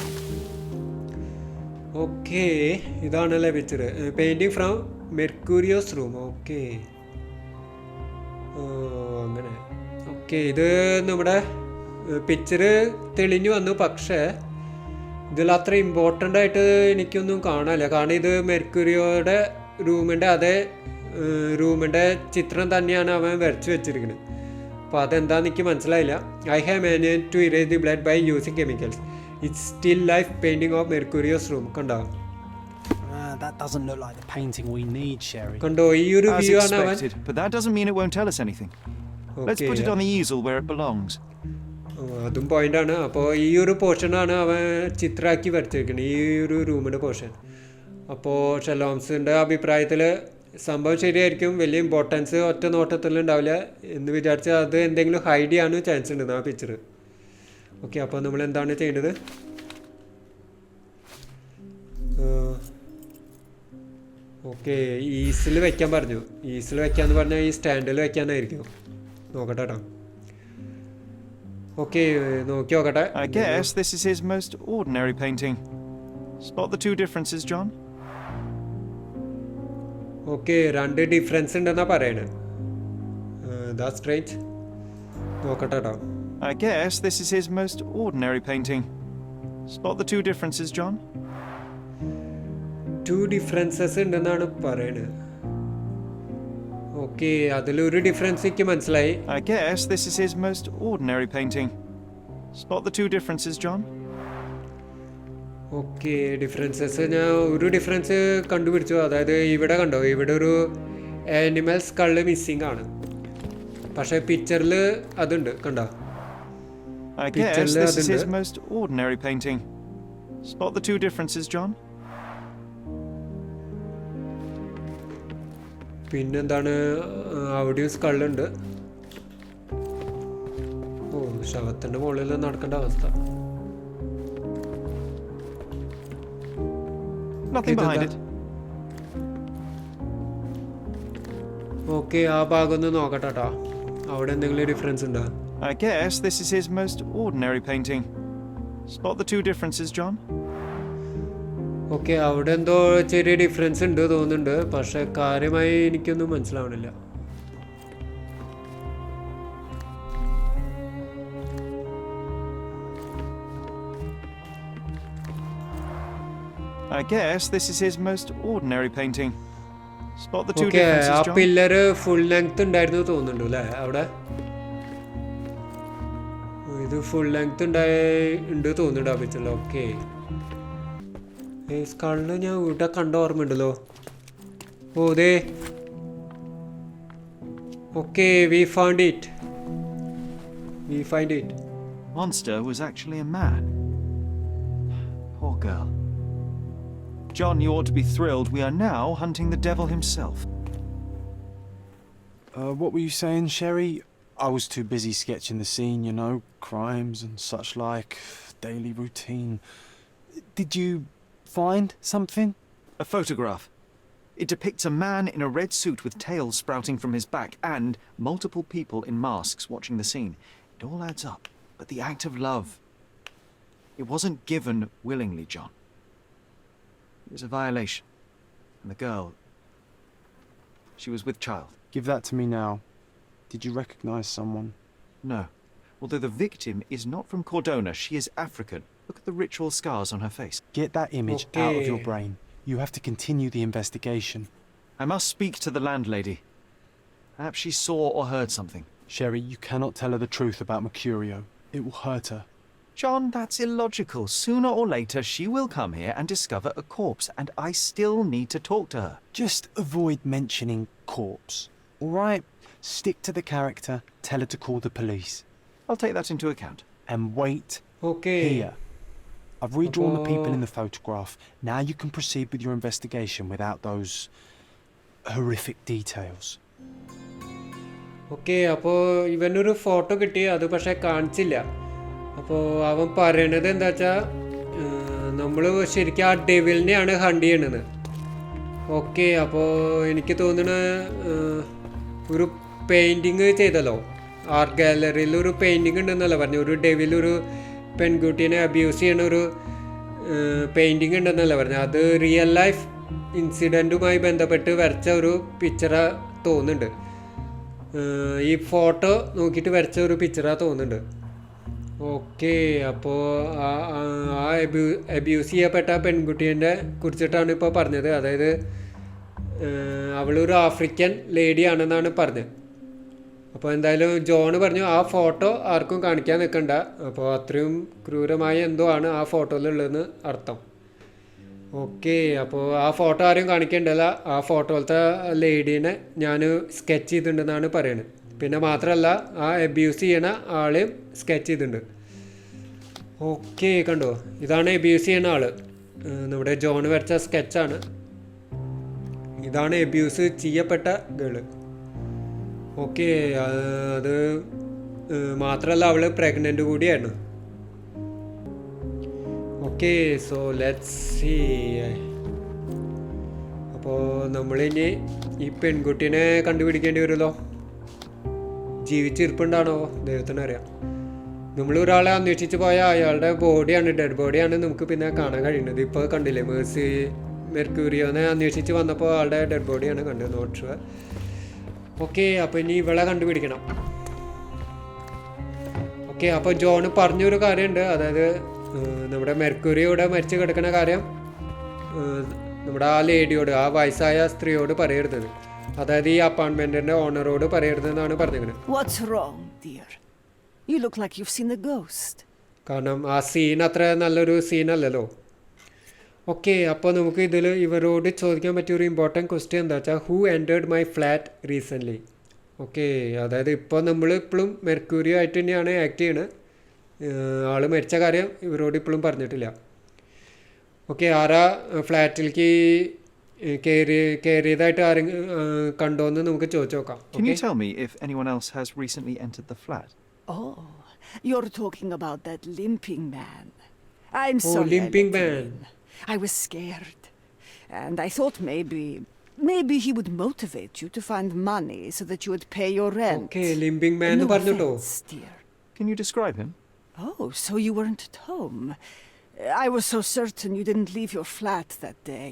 Speaker 1: ഓക്കെ, ഇതാണല്ലേ picture. Painting from Mercurio's room. Okay, അങ്ങനെ. ഓക്കെ, ഇത് നമ്മുടെ പിക്ചർ തെളിഞ്ഞു വന്നു. പക്ഷേ ഇതിൽ അത്ര ഇമ്പോർട്ടൻ്റ് ആയിട്ട് എനിക്കൊന്നും കാണാനില്ല. കാരണം ഇത് മെർക്യൂരിയോയുടെ റൂമിൻ്റെ ചിത്രം തന്നെയാണ് അവൻ വരച്ചു വെച്ചിരിക്കുന്നത്. അപ്പോൾ അതെന്താണെന്ന് എനിക്ക് മനസ്സിലായില്ല. I have managed to erase the blood by using chemicals. It's still life painting of Mercurio's room. കണ്ടോ,
Speaker 5: that doesn't look like the painting we need, Sherry.
Speaker 1: കണ്ടോ, ഈ ഒരു വ്യൂ ആണ് അവൻ.
Speaker 3: But that doesn't mean it won't tell us anything. Let's put it on the easel where it belongs.
Speaker 1: അതും പോയിന്റാണ്. അപ്പോൾ ഈ ഒരു പോർഷനാണ് അവൻ ചിത്രമാക്കി വരച്ചിരിക്കുന്നത്, ഈ ഒരു റൂമിൻ്റെ പോർഷൻ. അപ്പോൾ ഷെർലോക്ക് ഹോംസിൻ്റെ അഭിപ്രായത്തിൽ സംഭവം ശരിയായിരിക്കും. വലിയ ഇമ്പോർട്ടൻസ് ഒറ്റ നോട്ടത്തിൽ ഉണ്ടാവില്ല എന്ന് വിചാരിച്ചാൽ അത് എന്തെങ്കിലും ഹൈഡ് ചെയ്യാനും ചാൻസ് ഉണ്ട് ആ പിക്ചർ. ഓക്കെ, അപ്പോൾ നമ്മൾ എന്താണ് ചെയ്യേണ്ടത്? ഓക്കെ, ഈസിൽ വെക്കാൻ പറഞ്ഞു. ഈസിൽ വെക്കാന്ന് പറഞ്ഞാൽ ഈ സ്റ്റാൻഡിൽ വെക്കാനായിരിക്കും. നോക്കട്ടെ കേട്ടോ. ഓക്കെ, നോക്കി നോക്കട്ടെ.
Speaker 3: I guess this is his most ordinary painting. Spot the two differences, John?
Speaker 1: Okay, രണ്ട് ഡിഫറൻസ് ഉണ്ടെന്നാ പറയണേ. That's strange. നോക്കട്ടെ കേട്ടോ.
Speaker 3: I guess this is his most ordinary painting. Spot the two differences, John?
Speaker 1: Two differences ഉണ്ടെന്നാണ് പറയണത്. Okay അതിലൊരു difference എനിക്ക് മനസ്സിലായി.
Speaker 3: I guess this is his most ordinary painting. Spot the two differences, John?
Speaker 1: Okay differences ഞാൻ ഒരു difference കണ്ടുപിടിച്ചു. അതായത് ഇവിടെ കണ്ടോ, ഇവിടെ ഒരു ആനിമൽ സ്കള് മിസ്സിംഗ് ആണ്. പക്ഷേ പിക്ചറിൽ അതുണ്ട്, കണ്ടോ?
Speaker 3: I guess this is his most ordinary painting. Spot the two differences, John?
Speaker 1: പിന്നെന്താണ്, അവിടെയും സ്കളുണ്ട്. ഓ ശവത്തിൻ്റെ മുകളിൽ നടക്കേണ്ട അവസ്ഥ.
Speaker 3: Nothing behind it.
Speaker 1: ഓക്കെ ആ ഭാഗം ഒന്ന് നോക്കട്ടെ കേട്ടോ, അവിടെ എന്തെങ്കിലും ഡിഫറൻസ് ഉണ്ടോ?
Speaker 3: I guess this is his most ordinary painting. Spot the two differences, John?
Speaker 1: Okay അവിടെ എന്തോ ചെറിയ ഡിഫറൻസ് ഉണ്ട് തോന്നുന്നുണ്ട്, പക്ഷെ കാര്യമായി എനിക്കൊന്നും മനസ്സിലാവണില്ല.
Speaker 3: I guess this is his most ordinary painting. Spot the two
Speaker 1: okay ആ
Speaker 3: differences, John?
Speaker 1: Pillar full length ഉണ്ടായിരുന്നു തോന്നുന്നുണ്ട് അല്ലേ അവിടെ? ഇത് ഫുൾ ലെങ്ത് ഉണ്ട് തോന്നുന്നുണ്ട് ആ പിക്ചറിൽ. ഓക്കെ ഈ സ്കളിന് ഞാൻ ഇവിടെ കണ്ട ഓർമ്മയുണ്ടല്ലോ. ഓ ദേ, okay we find it.
Speaker 3: Monster was actually a man. Poor girl. John, you ought to be thrilled. We are now hunting the devil himself.
Speaker 5: What were you saying, Sherry? I was too busy sketching the scene, you know, crimes and such like, daily routine. Did you find something?
Speaker 3: A photograph. It depicts a man in a red suit with tails sprouting from his back and multiple people in masks watching the scene. It all adds up. But the act of love, it wasn't given willingly, John. It was a violation. And the girl, she was with child.
Speaker 5: Give that to me now. Did you recognize someone?
Speaker 3: No. Although the victim is not from Cordona, she is African. Look at the ritual scars on her face.
Speaker 5: Get that image out of your
Speaker 1: Okay.
Speaker 5: brain. You have to continue the investigation.
Speaker 3: I must speak to the landlady. Perhaps she saw or heard something.
Speaker 5: Sherry, you cannot tell her the truth about Mercurio. It will hurt her.
Speaker 3: John, that's illogical. Sooner or later, she will come here and discover a corpse, and I still need to talk to her.
Speaker 5: Just avoid mentioning corpse, alright? Stick to the character, tell her to call the police.
Speaker 3: I'll take that into account.
Speaker 5: And wait
Speaker 1: okay
Speaker 5: here. I've redrawn the people in the photograph. Now you can proceed with your investigation without those horrific details.
Speaker 1: Okay അപ്പോൾ ഇവനൊരു photo കിട്ടി, അത് പക്ഷേ കാണിച്ചില്ല. അപ്പോൾ അവൻ പറയണത് എന്താ വെച്ചാൽ നമ്മൾ ശരിക്കും ആ ഡെവിലിനെയാണ് ഹണ്ട് ചെയ്യണത്. ഓക്കെ അപ്പോൾ എനിക്ക് തോന്നുന്ന ഒരു പെയിൻറ്റിങ് ചെയ്തല്ലോ, ആർട്ട് ഗാലറിയിൽ ഒരു പെയിൻറ്റിങ് ഉണ്ടെന്നല്ല പറഞ്ഞു. ഒരു ഡെവിൽ ഒരു പെൺകുട്ടീനെ അബ്യൂസ് ചെയ്യണ ഒരു പെയിൻറ്റിങ് ഉണ്ടെന്നല്ല പറഞ്ഞു. അത് റിയൽ ലൈഫ് ഇൻസിഡൻറ്റുമായി ബന്ധപ്പെട്ട് വരച്ച ഒരു പിക്ചറാ തോന്നുന്നുണ്ട്. ഈ ഫോട്ടോ നോക്കിയിട്ട് വരച്ച ഒരു പിക്ചറാ തോന്നുന്നുണ്ട്. ഓക്കെ അപ്പോൾ ആ അബ്യൂസ് ചെയ്യപ്പെട്ട പെൺകുട്ടീൻ്റെ കുറിച്ചിട്ടാണ് ഇപ്പോൾ പറഞ്ഞത്. അതായത് അവളൊരു ആഫ്രിക്കൻ ലേഡി ആണെന്നാണ് പറഞ്ഞത്. അപ്പോൾ എന്തായാലും ജോൺ പറഞ്ഞു ആ ഫോട്ടോ ആർക്കും കാണിക്കാൻ നിൽക്കണ്ട. അപ്പോൾ അത്രയും ക്രൂരമായ എന്തോ ആണ് ആ ഫോട്ടോയിലുള്ളതെന്ന് അർത്ഥം. ഓക്കെ അപ്പോൾ ആ ഫോട്ടോ ആരും കാണിക്കേണ്ടല്ല. ആ ഫോട്ടോയിലത്തെ ലേഡീനെ ഞാൻ സ്കെച്ച് ചെയ്തിട്ടുണ്ടെന്നാണ് പറയുന്നത്. പിന്നെ മാത്രമല്ല ആ അബ്യൂസ് ചെയ്യണ ആളെയും സ്കെച്ച് ചെയ്തിട്ടുണ്ട്. ഓക്കെ കണ്ടോ, ഇതാണ് അബ്യൂസ് ചെയ്യണ ആൾ. നമ്മുടെ ജോൺ വരച്ച സ്കെച്ചാണ്. ഇതാണ് അബ്യൂസ് ചെയ്യപ്പെട്ട ഗേള്. ഓക്കെ അത് മാത്രമല്ല അവൾ പ്രഗ്നൻ്റ് കൂടിയായിരുന്നു. Okay so let's see. അപ്പോൾ നമ്മളിനി ഈ പെൺകുട്ടീനെ കണ്ടുപിടിക്കേണ്ടി വരുമല്ലോ. ജീവിച്ചിരിപ്പുണ്ടാണോ ദൈവത്തിനറിയാം. നമ്മളൊരാളെ അന്വേഷിച്ച് പോയാൽ അയാളുടെ ബോഡിയാണ്, ഡെഡ് ബോഡിയാണ് നമുക്ക് പിന്നെ കാണാൻ കഴിയുന്നത്. ഇപ്പോൾ കണ്ടില്ലേ മെർക്യൂറിയോനെ അന്വേഷിച്ച് വന്നപ്പോൾ ആളുടെ ഡെഡ് ബോഡിയാണ് കണ്ടത്. Not sure. ഓക്കെ അപ്പോൾ ഇനി ഇവളെ കണ്ടുപിടിക്കണം. ഓക്കെ അപ്പോൾ ജോൺ പറഞ്ഞൊരു കാര്യമുണ്ട്. അതായത് നമ്മുടെ മെർക്യൂറിയോടെ മരിച്ചു കിടക്കുന്ന കാര്യം നമ്മുടെ ആ ലേഡിയോട്, ആ വയസ്സായ സ്ത്രീയോട് പറയരുത്. അതായത് ഈ അപ്പാർട്ട്മെൻറ്റിൻ്റെ ഓണറോട് പറയരുതെന്നാണ് പറഞ്ഞിരിക്കുന്നത്.
Speaker 2: What's wrong, dear? You look like you've seen a ghost.
Speaker 1: കാരണം ആ സീൻ അത്ര നല്ലൊരു സീനല്ലല്ലോ. ഓക്കെ, അപ്പോൾ നമുക്ക് ഇതിൽ ഇവരോട് ചോദിക്കാൻ പറ്റിയൊരു ഇമ്പോർട്ടൻറ്റ് ക്വസ്റ്റ്യൻ എന്താ വെച്ചാൽ who entered my flat recently. Okay, അതായത് ഇപ്പോൾ നമ്മൾ ഇപ്പോഴും മെർക്യൂറി ആയിട്ട് തന്നെയാണ് ആക്ട് ചെയ്യണത്. ആൾ മരിച്ച കാര്യം ഇവരോട് ഇപ്പോഴും പറഞ്ഞിട്ടില്ല. ഓക്കെ, ആരാ ഫ്ലാറ്റിലേക്ക് കയറിയതായിട്ട് ആരെങ്കിലും കണ്ടോയെന്ന് നമുക്ക് ചോദിച്ചു നോക്കാം.
Speaker 3: Can you tell me if anyone else has recently entered the flat?
Speaker 2: Oh, you're talking about that limping man. I'm sorry.
Speaker 1: limping
Speaker 2: I let him
Speaker 1: man.
Speaker 2: in. I was scared. And I thought maybe he would motivate you to find money so that you would pay your rent.
Speaker 1: Okay, limping man എന്ന്
Speaker 2: No
Speaker 1: പറഞ്ഞിട്ടോ.
Speaker 2: offense, dear.
Speaker 3: Can you describe him?
Speaker 2: Oh, so you weren't at home. I was so certain you didn't leave your flat that day.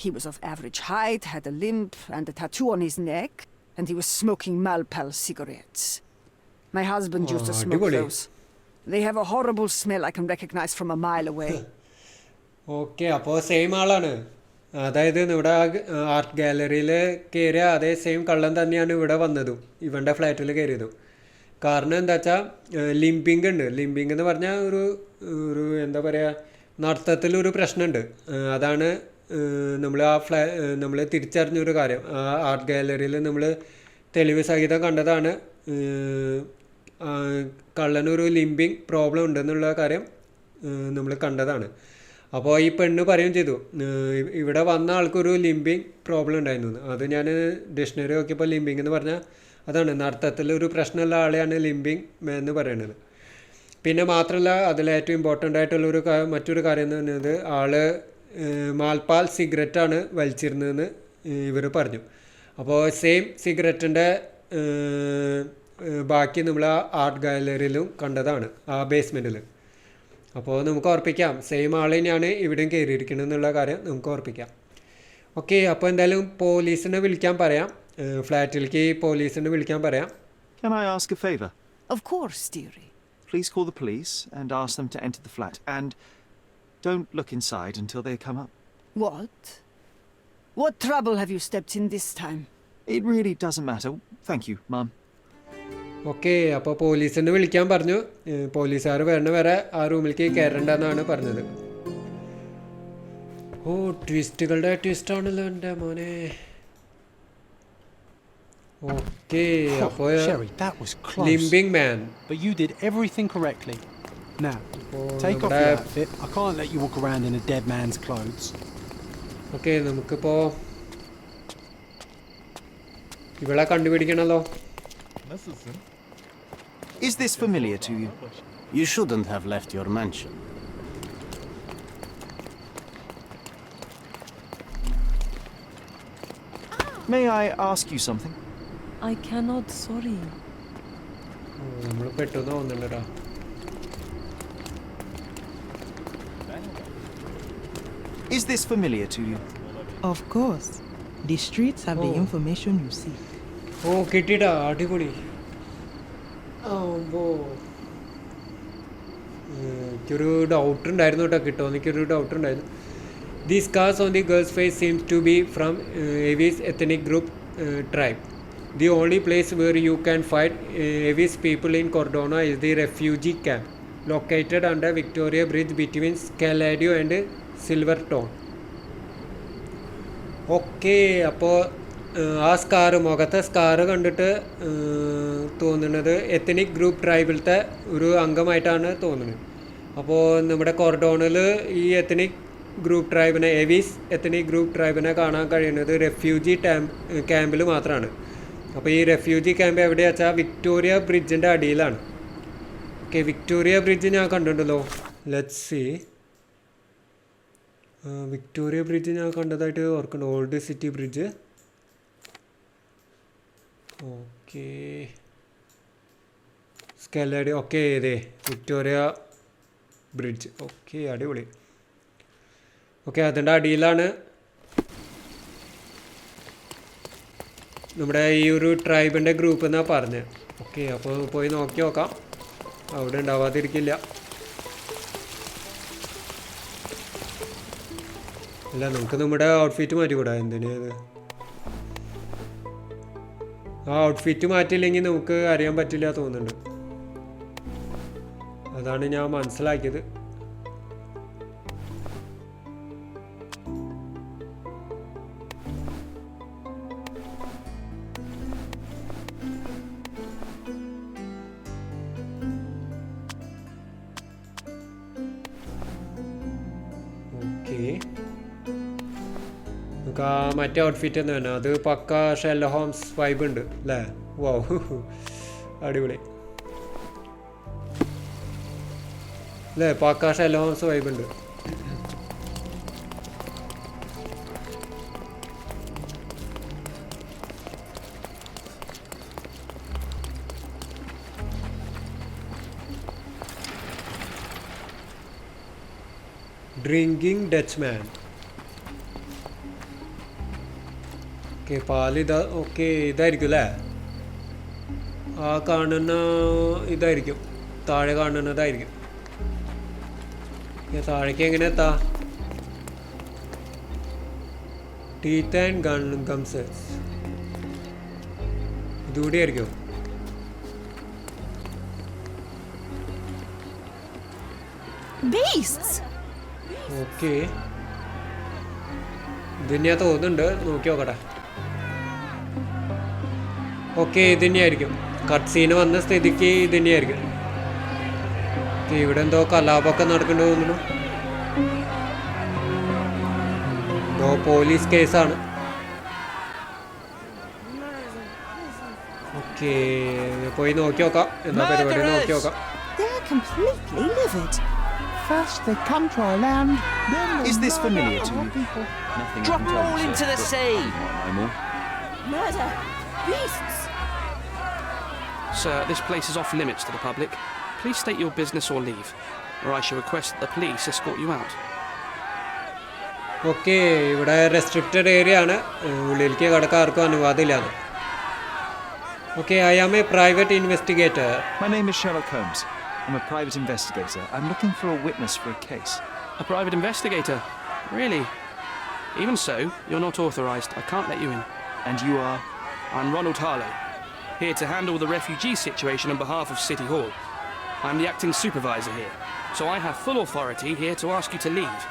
Speaker 2: He was of average height, had a limp and a tattoo on his neck, and he was smoking Malpal cigarettes. My husband used to smoke
Speaker 1: അടിപൊളി.
Speaker 2: those. They have a horrible smell I can recognize from a mile away.
Speaker 1: Okay, അപ്പോൾ same ആളാണ്. അതായത് ഇവിടെ art ഗാലറിയിൽ കയറിയ അതേ same കള്ളൻ തന്നെയാണ് ഇവിടെ വന്നതും ഇവൻ്റെ ഫ്ലാറ്റിൽ കയറിയതും. കാരണം എന്താ വെച്ചാൽ ലിംപിങ് ഉണ്ട്. ലിംപിങ് എന്ന് പറഞ്ഞാൽ ഒരു എന്താ പറയുക, നടത്തത്തിലൊരു പ്രശ്നമുണ്ട്. അതാണ് നമ്മൾ തിരിച്ചറിഞ്ഞൊരു കാര്യം. ആ ആർട്ട് ഗാലറിയിൽ നമ്മൾ തെളിവ് സഹിതം കണ്ടതാണ് കള്ളനൊരു ലിംപിങ് പ്രോബ്ലം ഉണ്ടെന്നുള്ള കാര്യം നമ്മൾ കണ്ടതാണ്. അപ്പോൾ ഈ പെണ്ണ് പറയുകയും ചെയ്തു ഇവിടെ വന്ന ആൾക്കൊരു ലിംപിങ് പ്രോബ്ലം ഉണ്ടായിരുന്നു. അത് ഞാൻ ഡിക്ഷണറി നോക്കിയപ്പോൾ ലിംപിങ് എന്ന് പറഞ്ഞാൽ അതാണ് നടത്തത്തിലൊരു പ്രശ്നമുള്ള ആളെയാണ് ലിംപിങ് എന്ന് പറയുന്നത്. പിന്നെ മാത്രമല്ല അതിലേറ്റവും ഇമ്പോർട്ടൻ്റ് ആയിട്ടുള്ളൊരു മറ്റൊരു കാര്യം എന്ന് പറയുന്നത് ആൾ മാൽപ്പാൽ സിഗരറ്റാണ് വലിച്ചിരുന്നതെന്ന് ഇവർ പറഞ്ഞു. അപ്പോൾ സെയിം സിഗരറ്റിൻ്റെ ബാക്കി നമ്മൾ ആ ആർട്ട് ഗാലറിയിലും കണ്ടതാണ്, ആ ബേസ്മെൻറ്റിൽ. അപ്പോൾ നമുക്ക് ഓർപ്പിക്കാം സെയിം ആൾ തന്നെയാണ് ഇവിടെയും കയറിയിരിക്കുന്നത് എന്നുള്ള കാര്യം നമുക്ക് ഓർപ്പിക്കാം. ഓക്കെ, അപ്പോൾ എന്തായാലും പോലീസിനെ വിളിക്കാൻ പറയാം, ഫ്ലാറ്റിലേക്ക് പോലീസിനെ വിളിക്കാൻ പറയാം.
Speaker 3: Can I ask a favour?
Speaker 2: Of course, dearie.
Speaker 3: Please call the police and ask them to enter the flat. And don't look inside until they come up.
Speaker 2: What? What trouble have you stepped in this time?
Speaker 3: It really doesn't matter. Thank you, Mum.
Speaker 1: Okay, അപ്പോൾ പോലീസിനെ വിളിക്കാൻ പറഞ്ഞു. പോലീസുകാർ വരണ വരെ ആ റൂമിലേക്ക് കയറണ്ടെന്നാണ് പറഞ്ഞത്. ഓ, ട്വിസ്റ്റുകളുടെ ട്വിസ്റ്റാണല്ലോ എൻ്റെ മോനെ. ഓക്കെ, അപ്പോൾ
Speaker 5: Sherry, that was close.
Speaker 1: Limping man.
Speaker 5: But you did everything correctly. Now, take off
Speaker 1: നമ്മുടെ
Speaker 5: your outfit. I can't let you walk around in a dead man's clothes.
Speaker 1: Okay, നമുക്കിപ്പോൾ ഇവളെ കണ്ടുപിടിക്കണമല്ലോ.
Speaker 3: Is this familiar to you?
Speaker 4: You shouldn't have left your mansion.
Speaker 3: May I ask you something?
Speaker 6: I cannot, sorry.
Speaker 1: നമ്മൾ പെട്ടെന്ന് തോന്നുന്നുണ്ടോ.
Speaker 3: Is this familiar to you?
Speaker 6: Of course. The streets have the
Speaker 1: Oh.
Speaker 6: information you seek.
Speaker 1: ഓ, കിട്ടിയിട്ടാ, അടിപൊളി. എനിക്കൊരു doubt ഉണ്ടായിരുന്നു കേട്ടോ, കിട്ടുമോ എനിക്കൊരു doubt ഉണ്ടായിരുന്നു. The scars on the girls face seems to be from Evie's ethnic group tribe. The only place where you can find Evie's people in Cordona is the refugee camp located under Victoria bridge between Scaladio and Silver tone. Okay, അപ്പോൾ ആ SCAR, മുഖത്തെ SCAR കണ്ടിട്ട് തോന്നുന്നത് ethnic group ട്രൈബിലത്തെ ഒരു അംഗമായിട്ടാണ് തോന്നുന്നത്. അപ്പോൾ നമ്മുടെ കൊർഡോണിൽ ഈ എത്തനിക് ഗ്രൂപ്പ് ട്രൈബിനെ, എവീസ് എത്തനിക് ഗ്രൂപ്പ് ട്രൈബിനെ കാണാൻ കഴിയുന്നത് റെഫ്യൂജി ക്യാമ്പിൽ മാത്രമാണ്. അപ്പോൾ ഈ റെഫ്യൂജി ക്യാമ്പ് എവിടെയാ വെച്ചാൽ വിക്ടോറിയ ബ്രിഡ്ജിൻ്റെ അടിയിലാണ്. ഓക്കെ, വിക്ടോറിയ ബ്രിഡ്ജ് ഞാൻ കണ്ടിട്ടുണ്ടല്ലോ. Let's see. വിക്ടോറിയ ബ്രിഡ്ജ് ഞാൻ കണ്ടതായിട്ട് ഓർക്കുന്നുണ്ട്, old city bridge. Okay, Scaladi. Okay, ഇതേ വിക്ടോറിയ ബ്രിഡ്ജ്. ഓക്കെ, അടിപൊളി. ഓക്കെ, അതിൻ്റെ അടിയിലാണ് നമ്മുടെ ഈ ഒരു ട്രൈബിൻ്റെ ഗ്രൂപ്പ് എന്നാണ് പറഞ്ഞത്. ഓക്കെ, അപ്പോൾ പോയി നോക്കി നോക്കാം, അവിടെ ഉണ്ടാവാതിരിക്കില്ല. അല്ല, നമുക്ക് നമ്മുടെ ഔട്ട്ഫിറ്റ് മാറ്റിക്കൂടാ, എന്തിനാ ഇത്? ആ ഔട്ട്ഫിറ്റ് മാറ്റിയില്ലെങ്കിൽ നമുക്ക് അറിയാൻ പറ്റില്ല തോന്നുന്നുണ്ട്. അതാണ് ഞാൻ മനസ്സിലാക്കിയത്. നമുക്ക് ആ മറ്റേ ഔട്ട്ഫിറ്റ് എന്ന് തന്നെ അത് പക്ക ഷെർലോക്ക് ഹോംസ് വൈബ് ഉണ്ട് അല്ലേ? വൗ അടിപൊളി അല്ലേ? പക്ക ഷെർലോക്ക് ഹോംസ് വൈബ് ഉണ്ട്. Drinking Dutchman. ഓക്കെ പാലിതാ. ഓക്കെ ഇതായിരിക്കും അല്ലേ? ആ കാണുന്ന ഇതായിരിക്കും, താഴെ കാണുന്നതായിരിക്കും. താഴേക്ക് എങ്ങനെ എത്താ? ടീത്ത് ആൻഡ് ഗംസ് ഇതുകൂടി ആയിരിക്കും. ഓക്കെ ഇതന്നെയാ തോന്നുന്നുണ്ട്, നോക്കി നോക്കട്ടെ. ഓക്കെ ഇതന്നെയായിരിക്കും. കട്ട് സീന് വന്ന സ്ഥിതിക്ക് ഇതന്നെയായിരിക്കും. ഇവിടെ എന്തോ കലാപമൊക്കെ നടക്കേണ്ടി തോന്നുന്നു. എന്തോ പോലീസ് കേസാണ്. ഓക്കെ പോയി നോക്കി നോക്കാം എന്താ പരിപാടി നോക്കി നോക്കാം.
Speaker 7: First they come to our land, then they
Speaker 3: Is this
Speaker 7: murder
Speaker 3: familiar to
Speaker 7: our
Speaker 3: you?
Speaker 7: people.
Speaker 3: Nothing
Speaker 8: Drop
Speaker 3: I can
Speaker 8: them
Speaker 3: tell
Speaker 8: all
Speaker 3: you,
Speaker 8: into
Speaker 3: sir,
Speaker 8: the
Speaker 3: but
Speaker 8: sea.
Speaker 3: you might know more.
Speaker 2: Murder! Beasts!
Speaker 8: Sir, this place is off limits to the public. Please state your business or leave, or I shall request that the police escort you out.
Speaker 1: Okay ഇവിടെ restricted area ആണ്, ഉള്ളിലേക്ക് കടക്കാൻ ആർക്കും അനുവാദമില്ലാതെ. Okay I am a private investigator.
Speaker 3: My name is Sherlock Holmes. I'm a private investigator. I'm looking for a witness for a case.
Speaker 8: A private investigator? Really? Even so, you're not authorised. I can't let you in.
Speaker 3: And you are?
Speaker 8: I'm Ronald Harlow, here to handle the refugee situation on behalf of City Hall. I'm the acting supervisor here, so I have full authority here to ask you to leave,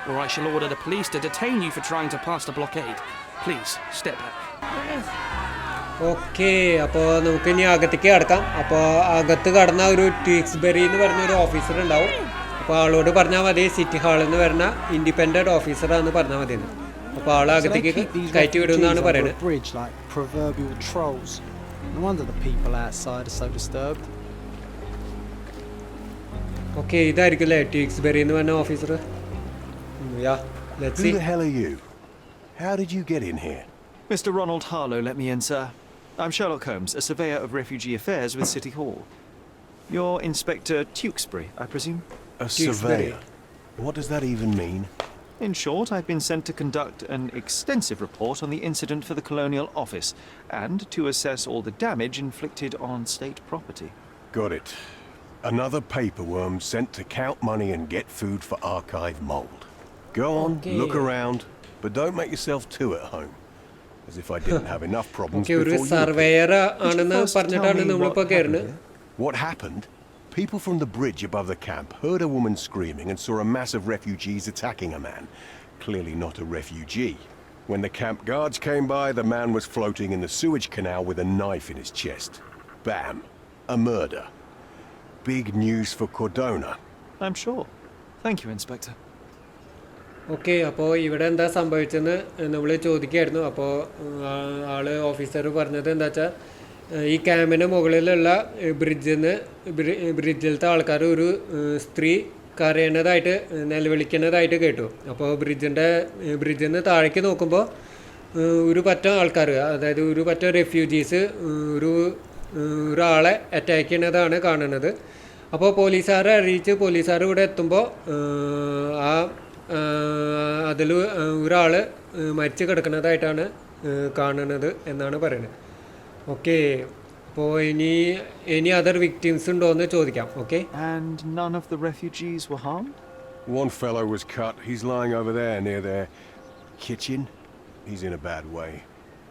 Speaker 8: or I shall order the police to detain you for trying to pass the blockade. Please, step back.
Speaker 1: Okay അപ്പോൾ നമുക്ക് ഇനി അകത്തേക്ക് കടക്കാം. അപ്പോൾ അകത്ത് കടന്ന ഒരു ട്വിക്സ്ബെറി എന്ന് പറഞ്ഞൊരു ഓഫീസർ ഉണ്ടാവും. അപ്പോൾ ആളോട് പറഞ്ഞാൽ മതി സിറ്റി ഹാളിൽ നിന്ന് വരുന്ന ഇൻഡിപെൻഡൻറ്റ് ഓഫീസറാന്ന് പറഞ്ഞാൽ മതി. അപ്പോൾ ആൾ അകത്തേക്ക് കയറ്റി വിടുമെന്നാണ് പറയുന്നത്.
Speaker 5: Bridge like proverbial trolls. No wonder the people outside are so disturbed.
Speaker 1: Okay ഇതായിരിക്കും അല്ലേ ട്വിക്സ്ബെറി എന്ന് പറഞ്ഞ officer?
Speaker 9: Who the hell are you? How did you get in here?
Speaker 3: Mr. Ronald Harlow let me in, sir. I'm Sherlock Holmes, a surveyor of refugee affairs with City Hall. You're Inspector Tewkesbury, I presume?
Speaker 9: A surveyor? What does that even mean?
Speaker 3: In short, I've been sent to conduct an extensive report on the incident for the Colonial Office and to assess all the damage inflicted on state property.
Speaker 9: Got it. Another paperworm sent to count money and get food for archive mold. Go on, look around, but don't make yourself too at home. As if I didn't have enough problems before you. What happened? People from the bridge above the camp heard a woman screaming and saw a mass of refugees attacking a man. Clearly not a refugee. When the camp guards came by, the man was floating in the sewage canal with a knife in his chest. Bam. A murder. Big news for Cordona.
Speaker 3: I'm sure. Thank you, Inspector.
Speaker 1: Okay അപ്പോൾ ഇവിടെ എന്താ സംഭവിച്ചെന്ന് നമ്മൾ ചോദിക്കുകയായിരുന്നു. അപ്പോൾ ആള് officer പറഞ്ഞത് എന്താ വെച്ചാൽ ഈ ക്യാമ്പിന് മുകളിലുള്ള ബ്രിഡ്ജിലത്തെ ആൾക്കാർ ഒരു സ്ത്രീ കരയണതായിട്ട് നിലവിളിക്കുന്നതായിട്ട് കേട്ടു. അപ്പോൾ ബ്രിഡ്ജിൽ നിന്ന് താഴേക്ക് നോക്കുമ്പോൾ ഒരു പറ്റം ആൾക്കാർ, അതായത് ഒരു പറ്റം റെഫ്യൂജീസ് ഒരാളെ അറ്റാക്ക് ചെയ്യുന്നതാണ് കാണുന്നത്. അപ്പോൾ പോലീസുകാരെ അറിയിച്ച് പോലീസുകാർ ഇവിടെ എത്തുമ്പോൾ അതിൽ ഒരാൾ മരിച്ചു കിടക്കുന്നതായിട്ടാണ് കാണുന്നത് എന്നാണ് പറയുന്നത്. ഓക്കെ അപ്പോൾ ഇനി അതർ വിക്ടിംസ് ഉണ്ടോ എന്ന് ചോദിക്കാം. Okay.
Speaker 3: And none of the refugees were harmed?
Speaker 9: One fellow was cut. He's lying over there near their kitchen. He's in a bad way.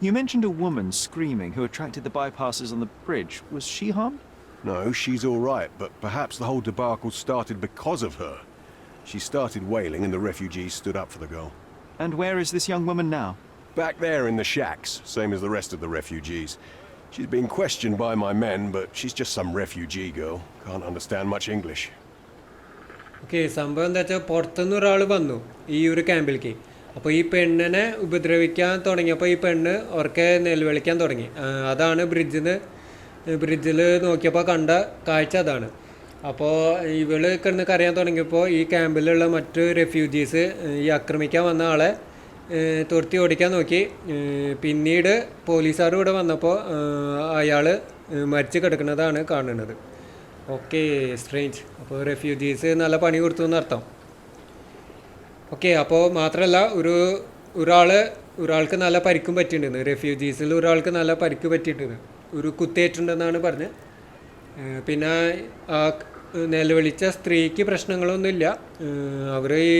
Speaker 3: You mentioned a woman screaming who attracted the bypassers on the bridge. Was she harmed?
Speaker 9: No, she's all right, but perhaps the whole debacle started because of her. She started wailing and the refugees stood up for the girl.
Speaker 3: And where is this young woman now?
Speaker 9: Back there in the shacks, same as the rest of the refugees. She's being questioned by my men, but she's just some refugee girl. Can't understand much English.
Speaker 1: Okay, സംഭവം എന്താ വെച്ചാൽ പുറത്തുനിന്ന് ഒരാൾ വന്നു ഈ ഒരു ക്യാമ്പിലേക്ക്. അപ്പോൾ ഈ പെണ്ണിനെ ഉപദ്രവിക്കാൻ തുടങ്ങിയപ്പോൾ ഈ പെണ്ണ് ഉറക്കെ നിലവിളിക്കാൻ തുടങ്ങി. അതാണ് ബ്രിഡ്ജിൽ നോക്കിയപ്പോൾ കണ്ട കാഴ്ച അതാണ്. അപ്പോൾ ഇവള് കിടന്ന് കരയാൻ തുടങ്ങിയപ്പോൾ ഈ ക്യാമ്പിലുള്ള മറ്റു റെഫ്യൂജീസ് ഈ ആക്രമിക്കാൻ വന്ന ആളെ തുരത്തി ഓടിക്കാൻ നോക്കി. പിന്നീട് പോലീസുകാർ ഇവിടെ വന്നപ്പോൾ അയാൾ മരിച്ച് കിടക്കുന്നതാണ് കാണുന്നത്. Okay, strange. അപ്പോൾ റെഫ്യൂജീസ് നല്ല പണി കൊടുത്തു എന്നർത്ഥം. ഓക്കെ, അപ്പോൾ മാത്രമല്ല ഒരാൾക്ക് നല്ല പരിക്കും പറ്റിയിട്ടുണ്ട്. റെഫ്യൂജീസിൽ ഒരാൾക്ക് നല്ല പരിക്ക് പറ്റിയിട്ടുണ്ട്, ഒരു കുത്തേറ്റുണ്ടെന്നാണ് പറഞ്ഞത്. പിന്നെ ആ നിലവിളിച്ച സ്ത്രീക്ക് പ്രശ്നങ്ങളൊന്നുമില്ല. അവർ ഈ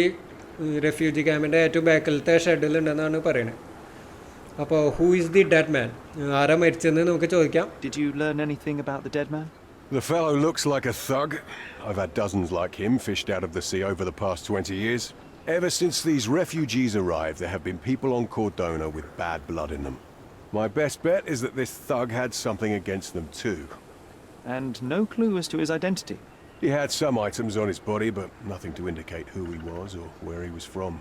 Speaker 1: റെഫ്യൂജി ക്യാമ്പിൻ്റെ ഏറ്റവും ബാക്കിലത്തെ ഷെഡിലുണ്ടെന്നാണ് പറയുന്നത്. അപ്പോൾ ഹൂ ഈസ് ദി ഡെഡ് മാൻ? ആരാ മരിച്ചെന്ന് നമുക്ക് ചോദിക്കാം.
Speaker 3: Did you learn anything about the dead man?
Speaker 9: The fellow looks like a thug. I've had dozens like him fished out of the sea over the past 20 years. Ever since these refugees arrived, there have been people on Cordona with bad blood in them. My best bet is that this thug had something against them too.
Speaker 3: And no clue as to his identity?
Speaker 9: He had some items on his body, but nothing to indicate who he was or where he was from.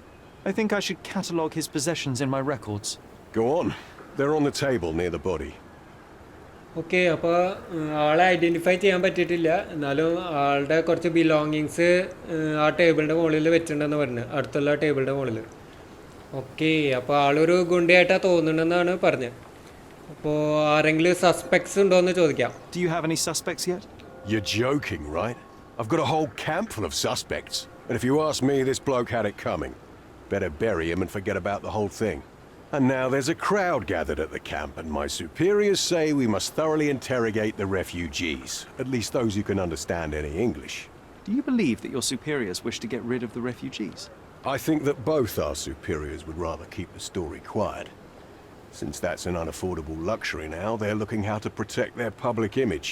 Speaker 3: I think I should catalogue his possessions in my records.
Speaker 9: Go on. They're on the table near the body.
Speaker 1: Okay, അപ്പോൾ ആളെ identify ചെയ്യാൻ പറ്റിയിട്ടില്ല. എന്നാലും ആളുടെ കുറച്ച് belongings ആ ടേബിളിൻ്റെ മുകളിൽ വെച്ചിട്ടുണ്ടെന്ന് പറഞ്ഞു, അടുത്തുള്ള ടേബിളിൻ്റെ മുകളിൽ. ഓക്കെ, അപ്പോൾ ആളൊരു ഗുണ്ടയായിട്ടാണ് തോന്നുന്നുണ്ടെന്നാണ് പറഞ്ഞത്. അപ്പോൾ ആരെങ്കിലും സസ്പെക്ട്സ് ഉണ്ടോ എന്ന് ചോദിക്കാം.
Speaker 3: Do you have any suspects yet?
Speaker 9: You're joking, right? I've got a whole camp full of suspects. And if you ask me, this bloke had it coming. Better bury him and forget about the whole thing. And now there's a crowd gathered at the camp, and my superiors say we must thoroughly interrogate the refugees, at least those who can understand any English.
Speaker 3: Do you believe that your superiors wish to get rid of the refugees?
Speaker 9: I think that both our superiors would rather keep the story quiet. Since that's an unaffordable luxury now, they're looking how to protect their public image.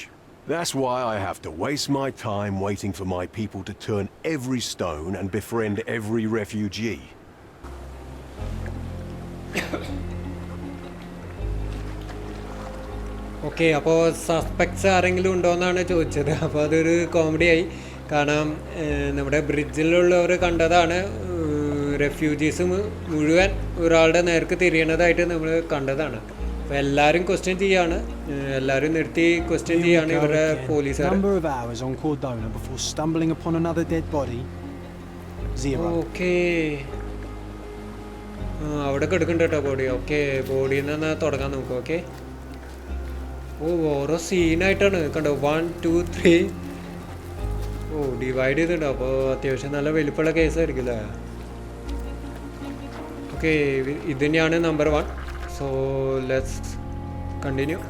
Speaker 9: That's why I have to waste my time waiting for my people to turn every stone and befriend every refugee.
Speaker 1: Okay, അപ്പോൾ suspects ആരെങ്കിലും ഉണ്ടോ എന്നാണ് ചോദിച്ചത്. അപ്പോൾ അതൊരു കോമഡിയായി. കാരണം നമ്മുടെ ബ്രിഡ്ജിലുള്ളവർ കണ്ടതാണ് റെഫ്യൂജീസ് മുഴുവൻ ഒരാളുടെ നേർക്ക് തിരിയണതായിട്ട് നമ്മൾ കണ്ടതാണ്. അപ്പോൾ എല്ലാവരും ക്വസ്റ്റ്യൻ ചെയ്യാണ്, എല്ലാവരും നിർത്തി ക്വസ്റ്റ്യൻ ചെയ്യാണ് ഇവരുടെ പോലീസുകാർ.
Speaker 5: Number of hours on Cordona before stumbling upon another dead body? 0.
Speaker 1: Okay, അവിടെ കിടക്കുന്നുണ്ട് കേട്ടോ ബോഡി. ഓക്കെ, ബോഡിയിൽ നിന്ന് തുടങ്ങാൻ നോക്കും. ഓക്കെ, ഓരോ സീനായിട്ടാണ് കണ്ടോ, 1 2 3 ഡിവൈഡ് ചെയ്തിട്ടുണ്ടോ. അപ്പോൾ അത്യാവശ്യം നല്ല വലിപ്പമുള്ള കേസായിരിക്കും അല്ലേ. ഓക്കെ, ഇത് തന്നെയാണ് number 1. So let's continue.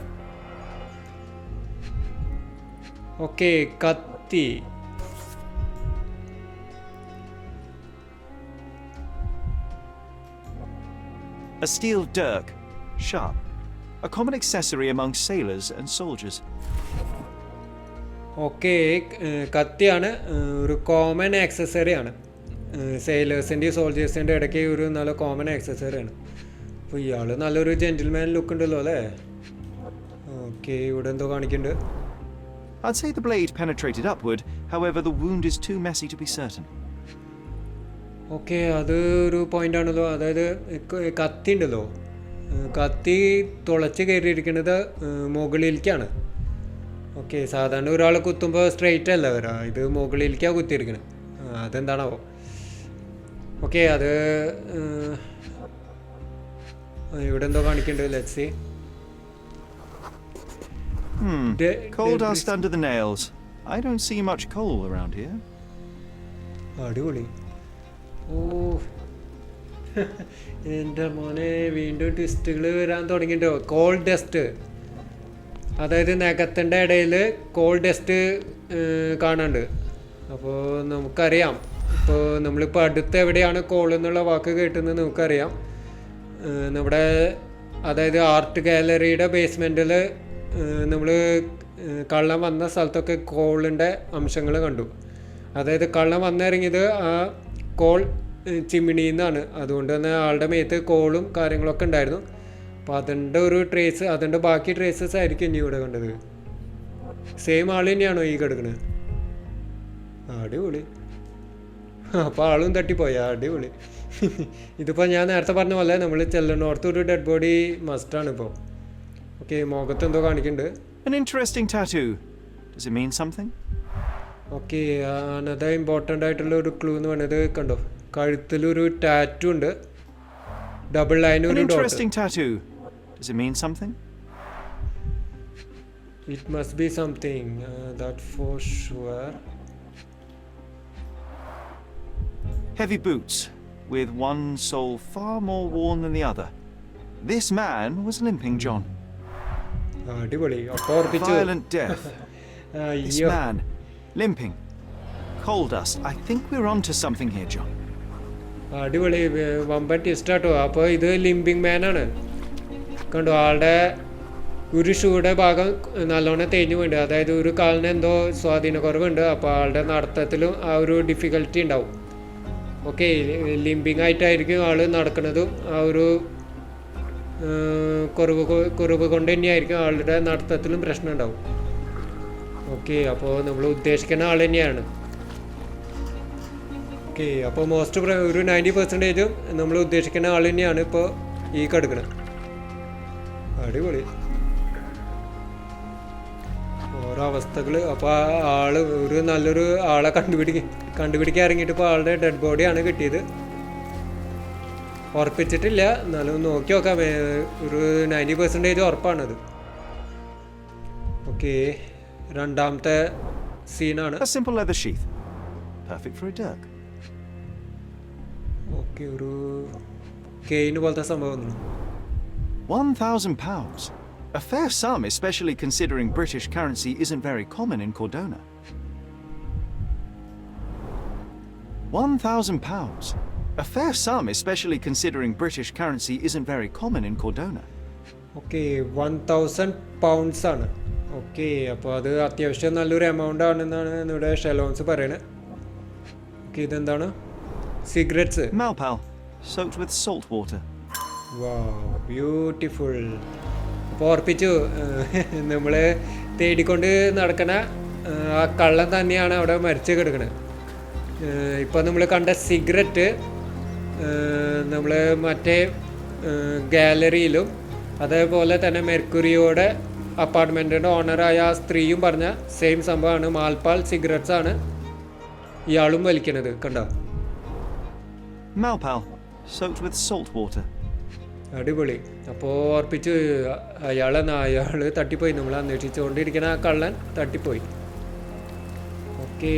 Speaker 1: Okay, കത്തി.
Speaker 3: A steel dirk, sharp. A common accessory among sailors and soldiers.
Speaker 1: Okay, കത്തിയാണ്, ഒരു കോമൺ ആക്സസറിയാണ്. സെയിലേഴ്സിൻ്റെയും സോൾജേഴ്സിൻ്റെ ഇടയ്ക്ക് ഒരു നല്ല കോമൺ ആക്സസറിയാണ്. അപ്പോൾ ഇയാൾ നല്ലൊരു ജെൻറ്റിൽമാൻ ലുക്ക് ഉണ്ടല്ലോ അല്ലേ. ഓക്കെ, ഇവിടെ എന്തോ കാണിക്കുന്നുണ്ട്.
Speaker 3: I'd say the blade penetrated upward, however the wound is too messy to be certain.
Speaker 1: Okay, അത് ഒരു പോയിന്റ് ആണല്ലോ. അതായത് കത്തി ഉണ്ടല്ലോ, കത്തി തുളച്ച് കയറിയിരിക്കുന്നത് മുകളിലേക്കാണ്. ഓക്കെ, സാധാരണ ഒരാൾ കുത്തുമ്പോൾ സ്ട്രെയിറ്റ് അല്ല വരാ, ഇത് മുകളിലേക്കാണ് കുത്തിയിരിക്കുന്നത്. അതെന്താണാവോ. ഓക്കെ, അത് ഇവിടെ എന്തോ കാണിക്കുന്നുണ്ട്. Let's see.
Speaker 3: Coal dust under the nails. I don't see much coal around here.
Speaker 1: അടിപൊളി. ഓ എൻ്റെ മോനെ, വീണ്ടും ട്വിസ്റ്റുകൾ വരാൻ തുടങ്ങിയിട്ടോ. കോൾ ഡസ്റ്റ്, അതായത് നഖത്തിൻ്റെ ഇടയിൽ കോൾ ഡസ്റ്റ് കാണാണ്ട്. അപ്പോൾ നമുക്കറിയാം, ഇപ്പോൾ നമ്മളിപ്പോൾ അടുത്ത് എവിടെയാണ് കോൾ എന്നുള്ള വാക്ക് കേട്ടുന്നത് നമുക്കറിയാം. നമ്മുടെ അതായത് ആർട്ട് ഗാലറിയുടെ ബേസ്മെൻറ്റിൽ നമ്മൾ കള്ളൻ വന്ന സ്ഥലത്തൊക്കെ കോളിൻ്റെ അംശങ്ങൾ കണ്ടു. അതായത് കള്ളൻ വന്നിറങ്ങിയത് ആ കോൾ ചിമ്മിണിയിൽ നിന്നാണ്. അതുകൊണ്ട് തന്നെ ആളുടെ മേത്ത് കോളും കാര്യങ്ങളൊക്കെ ഉണ്ടായിരുന്നു. അപ്പോൾ അതിൻ്റെ ഒരു ട്രേസ്, അതിൻ്റെ ബാക്കി ട്രേസസ് ആയിരിക്കും ഇനി ഇവിടെ കണ്ടത്. സെയിം ആൾ തന്നെയാണോ ഈ കിടക്കുന്നത്? അടിപൊളി. അപ്പോൾ ആളും തട്ടിപ്പോയി. അടിപൊളി. ഇതിപ്പോൾ ഞാൻ നേരത്തെ പറഞ്ഞ പോലെ നമ്മൾ ചെല്ലുന്നോർത്ത് ഒരു ഡെഡ് ബോഡി മസ്റ്റാണ് ഇപ്പോൾ. ഓക്കെ, മുഖത്ത് എന്തോ കാണിക്കുന്നുണ്ട്.
Speaker 3: An interesting tattoo. Does it mean something?
Speaker 1: Okay, another important ആയിട്ടുള്ള ഒരു ക്ലൂ എന്ന് പറയുന്നത് കണ്ടോ, കഴുത്തിലൊരു ടാറ്റു ഉണ്ട്, ഡബിൾ ലൈൻ
Speaker 3: An
Speaker 1: ഒരു dot.
Speaker 3: interesting tattoo. Does it mean something?
Speaker 1: It must be something, that for sure.
Speaker 3: Heavy boots, with one sole far more worn than the other. This man was limping John.
Speaker 1: അടിപൊളി. അപ്പോൾ ഓർപ്പിച്ചു.
Speaker 3: Violent death. This
Speaker 1: അയ്യോ,
Speaker 3: man, limping. Coal dust. I think we're onto something here, John.
Speaker 1: അടിപൊളി. വമ്പൻ ട്വിസ്റ്റാട്ടോ. അപ്പോൾ ഇത് ലിംബിങ് മാനാണ്. കണ്ടോ, ആളുടെ ഒരു ഷൂയുടെ ഭാഗം നല്ലോണം തേഞ്ഞു പോയിട്ടുണ്ട്. അതായത് ഒരു കാലിന് എന്തോ സ്വാധീനക്കുറവുണ്ട്. അപ്പോൾ ആളുടെ നടത്തത്തിലും ആ ഒരു ഡിഫിക്കൽറ്റി ഉണ്ടാവും. ഓക്കെ, ലിംബിങ് ആയിട്ടായിരിക്കും ആൾ നടക്കുന്നതും ആ ഒരു കുറവ് കൊണ്ട് തന്നെയായിരിക്കും ആളുടെ നടത്തത്തിലും പ്രശ്നം ഉണ്ടാവും. ഓക്കെ, അപ്പോൾ നമ്മൾ ഉദ്ദേശിക്കുന്ന ആൾ തന്നെയാണ്. ഓക്കെ, അപ്പോൾ മോസ്റ്റ് ഒരു 90% നമ്മൾ ഉദ്ദേശിക്കുന്ന ആൾ തന്നെയാണ് ഇപ്പോൾ ഈ കിടക്കുന്നത്. അടിപൊളി. ഓരോ അവസ്ഥകൾ. അപ്പോൾ ആള് ഒരു നല്ലൊരു ആളെ കണ്ടുപിടിക്കാൻ ഇറങ്ങിയിട്ട് ഇപ്പോൾ ആളുടെ ഡെഡ് ബോഡിയാണ് കിട്ടിയത്. ഉറപ്പിച്ചിട്ടില്ല, എന്നാലും നോക്കി നോക്കാം. ഒരു 90% ഉറപ്പാണത്. ഓക്കെ, രണ്ടാമത്തെ സീനാണ്.
Speaker 3: A simple leather sheath. Perfect for a dirk.
Speaker 1: Okay, ഒരു കെയിന് പോലത്തെ സംഭവം.
Speaker 3: 1,000 pounds. A fair sum, especially considering British currency isn't very common in Cordona. 1,000 pounds. A fair sum, especially considering British currency isn't very common in Cordona.
Speaker 1: Okay, 1,000 pounds ആണ്. Okay, അപ്പോൾ അത് അത്യാവശ്യം നല്ലൊരു amount ആണെന്നാണ് ഇവിടെ ഷെലോൺസ് പറയുന്നത്. ഓക്കെ, ഇതെന്താണ്? Cigarettes.
Speaker 3: Malpal, soaked with salt water.
Speaker 1: Wow, beautiful. അപ്പോൾ ഓർപ്പിച്ചു, നമ്മൾ തേടിക്കൊണ്ട് നടക്കണ ആ കള്ളൻ തന്നെയാണ് അവിടെ മരിച്ചു കിടക്കുന്നത്. ഇപ്പോൾ നമ്മൾ കണ്ട സിഗരറ്റ് നമ്മൾ മറ്റേ ഗാലറിയിലും അതേപോലെ തന്നെ മെർക്കുറിയോടെ അപ്പാർട്ട്മെൻറ്റിൻ്റെ ഓണറായ ആ സ്ത്രീയും പറഞ്ഞ സെയിം സംഭവമാണ്. മാൽപാൽ സിഗരറ്റ്സ് ആണ് ഇയാളും വലിക്കുന്നത്. കണ്ടോ?
Speaker 3: Malpal, soaked with salt water.
Speaker 1: അടിപൊളി. അപ്പോൾ ഓർപ്പിച്ച് അയാൾ തട്ടിപ്പോയി. നമ്മൾ അന്വേഷിച്ചുകൊണ്ടിരിക്കുന്ന ആ കള്ളൻ തട്ടിപ്പോയി. ഓക്കെ,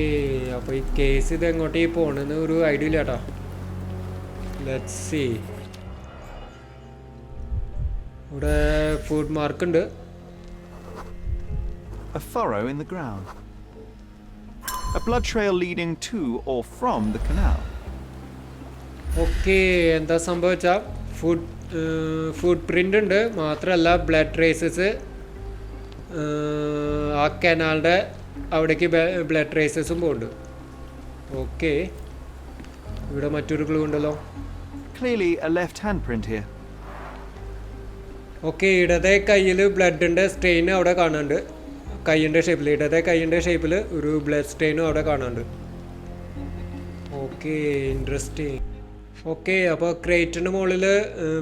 Speaker 1: അപ്പോൾ ഈ കേസ് ഇത് എങ്ങോട്ടേക്ക് പോകണമെന്ന് ഒരു ഐഡിയ ഇല്ല കേട്ടോ. Let's see. ഇവിടെ ഫുഡ് മാർക്ക് ഉണ്ട്.
Speaker 3: A furrow in the ground. A blood trail leading to or from the canal.
Speaker 1: Okay, എന്താ സംഭവിച്ചാൽ ഫുഡ് പ്രിൻ്റ് ഉണ്ട്. മാത്രമല്ല ബ്ലഡ് ട്രേസസ് ആ കനാലിൻ്റെ അവിടേക്ക് ബ്ലഡ് ട്രേസസും പോകുന്നുണ്ട്. ഓക്കെ, ഇവിടെ മറ്റൊരു ക്ലൂ ഉണ്ടല്ലോ.
Speaker 3: Clearly a left handprint here.
Speaker 1: Okay, ഇടതേ കയ്യിൽ ബ്ലഡിൻ്റെ സ്റ്റെയിൻ അവിടെ കാണുന്നുണ്ട്. കയ്യിൻ്റെ ഷേപ്പിൽ, ഇടതേ കയ്യിൻ്റെ ഷേപ്പിൽ ഒരു ബ്ലഡ് സ്റ്റെയിനും അവിടെ കാണുന്നുണ്ട്. Okay, interesting. ഓക്കെ, അപ്പോൾ ക്രേറ്റിൻ്റെ മുകളിൽ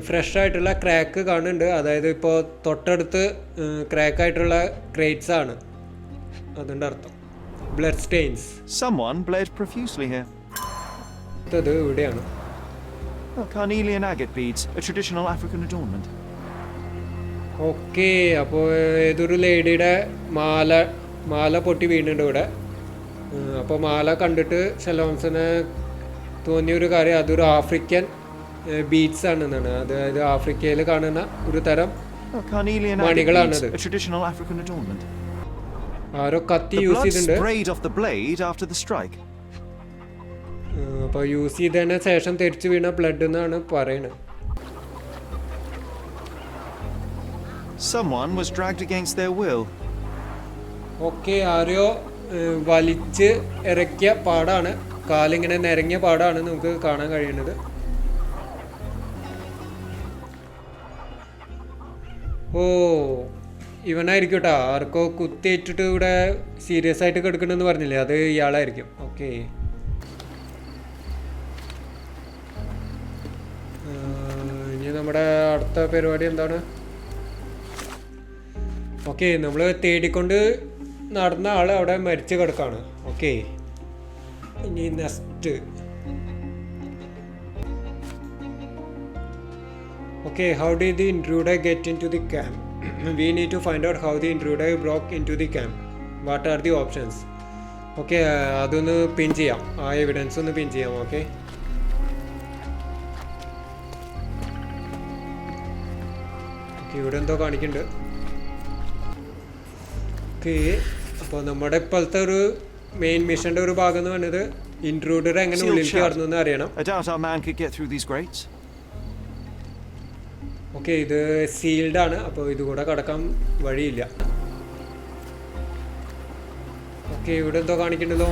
Speaker 1: ഫ്രഷ് ആയിട്ടുള്ള ക്രാക്ക് കാണുന്നുണ്ട്. അതായത് ഇപ്പോൾ തൊട്ടടുത്ത് ക്രാക്കായിട്ടുള്ള ക്രേറ്റ്സ് ആണ് അതിൻ്റെ അർത്ഥം. Blood Staines.
Speaker 3: Someone bled profusely here.
Speaker 1: ഇത് ഇവിടെയാണ്.
Speaker 3: Carnelian agate beads, a traditional African adornment.
Speaker 1: Okay, അപ്പോൾ ഏതൊരു ലേഡിയുടെ മാല പൊട്ടി വീണുണ്ട് ഇവിടെ. അപ്പോൾ മാല കണ്ടിട്ട് ഷെലോൺസിന് തോന്നിയൊരു കാര്യം അതൊരു ആഫ്രിക്കൻ ബീഡ്സ് ആണെന്നാണ്. അതായത് ആഫ്രിക്കയിൽ കാണുന്ന ഒരു തരം
Speaker 3: Carnelian agate beads,
Speaker 1: മണികളാണത്.
Speaker 3: a traditional African adornment.
Speaker 1: ആരോ കത്തി
Speaker 3: The
Speaker 1: യൂസ്
Speaker 3: blood
Speaker 1: ചെയ്തിട്ടുണ്ട്.
Speaker 3: sprayed off the blade after the strike.
Speaker 1: അപ്പോൾ യൂസ് ചെയ്തതിന് ശേഷം തെറിച്ച് വീണ ബ്ലഡ് എന്നാണ് പറയുന്നത്.
Speaker 3: Someone was dragged against their will.
Speaker 1: Okay ആരോ വലിച്ച് ഇറക്കിയ പാടാണ്, കാലിങ്ങനെ നിരങ്ങിയ പാടാണ് നമുക്ക് കാണാൻ കഴിയുന്നത്. ഓ ഇവനായിരിക്കും കേട്ടോ, ആർക്കോ കുത്തിയിട്ടിട്ട് ഇവിടെ സീരിയസ് ആയിട്ട് കിടക്കണമെന്ന് പറഞ്ഞില്ലേ, അത് ഇയാളായിരിക്കും. ഓക്കെ ഇനി നമ്മുടെ അടുത്ത പരിപാടി എന്താണ്? ഓക്കെ നമ്മൾ തേടിക്കൊണ്ട് നടന്ന ആൾ അവിടെ മരിച്ചു കിടക്കാണ്. ഓക്കെ ഇനി next. Okay, how did the intruder get into the camp? We need to find out how the intruder broke into the camp. What are the options? Okay, അതൊന്ന് പിൻ ചെയ്യാം, ആ എവിഡൻസ് ഒന്ന് പിൻ ചെയ്യാം. ഓക്കെ ഇവിടെ എന്തോ കാണിക്കുന്നുണ്ട്. ഓക്കെ അപ്പോൾ നമ്മുടെ ഇപ്പോഴത്തെ ഒരു മെയിൻ മിഷൻ്റെ ഒരു ഭാഗം എന്ന് പറഞ്ഞത് ഇൻട്രൂഡർ എങ്ങനെ ഉള്ളിലേക്ക് കടന്നു എന്ന് അറിയണം.
Speaker 3: I doubt our man could get through these grates.
Speaker 1: Okay ഇത് സീൽഡ് ആണ്, അപ്പോൾ ഇതുകൂടെ കടക്കാൻ വഴിയില്ല. ഓക്കെ ഇവിടെ എന്തോ കാണിക്കണ്ടല്ലോ.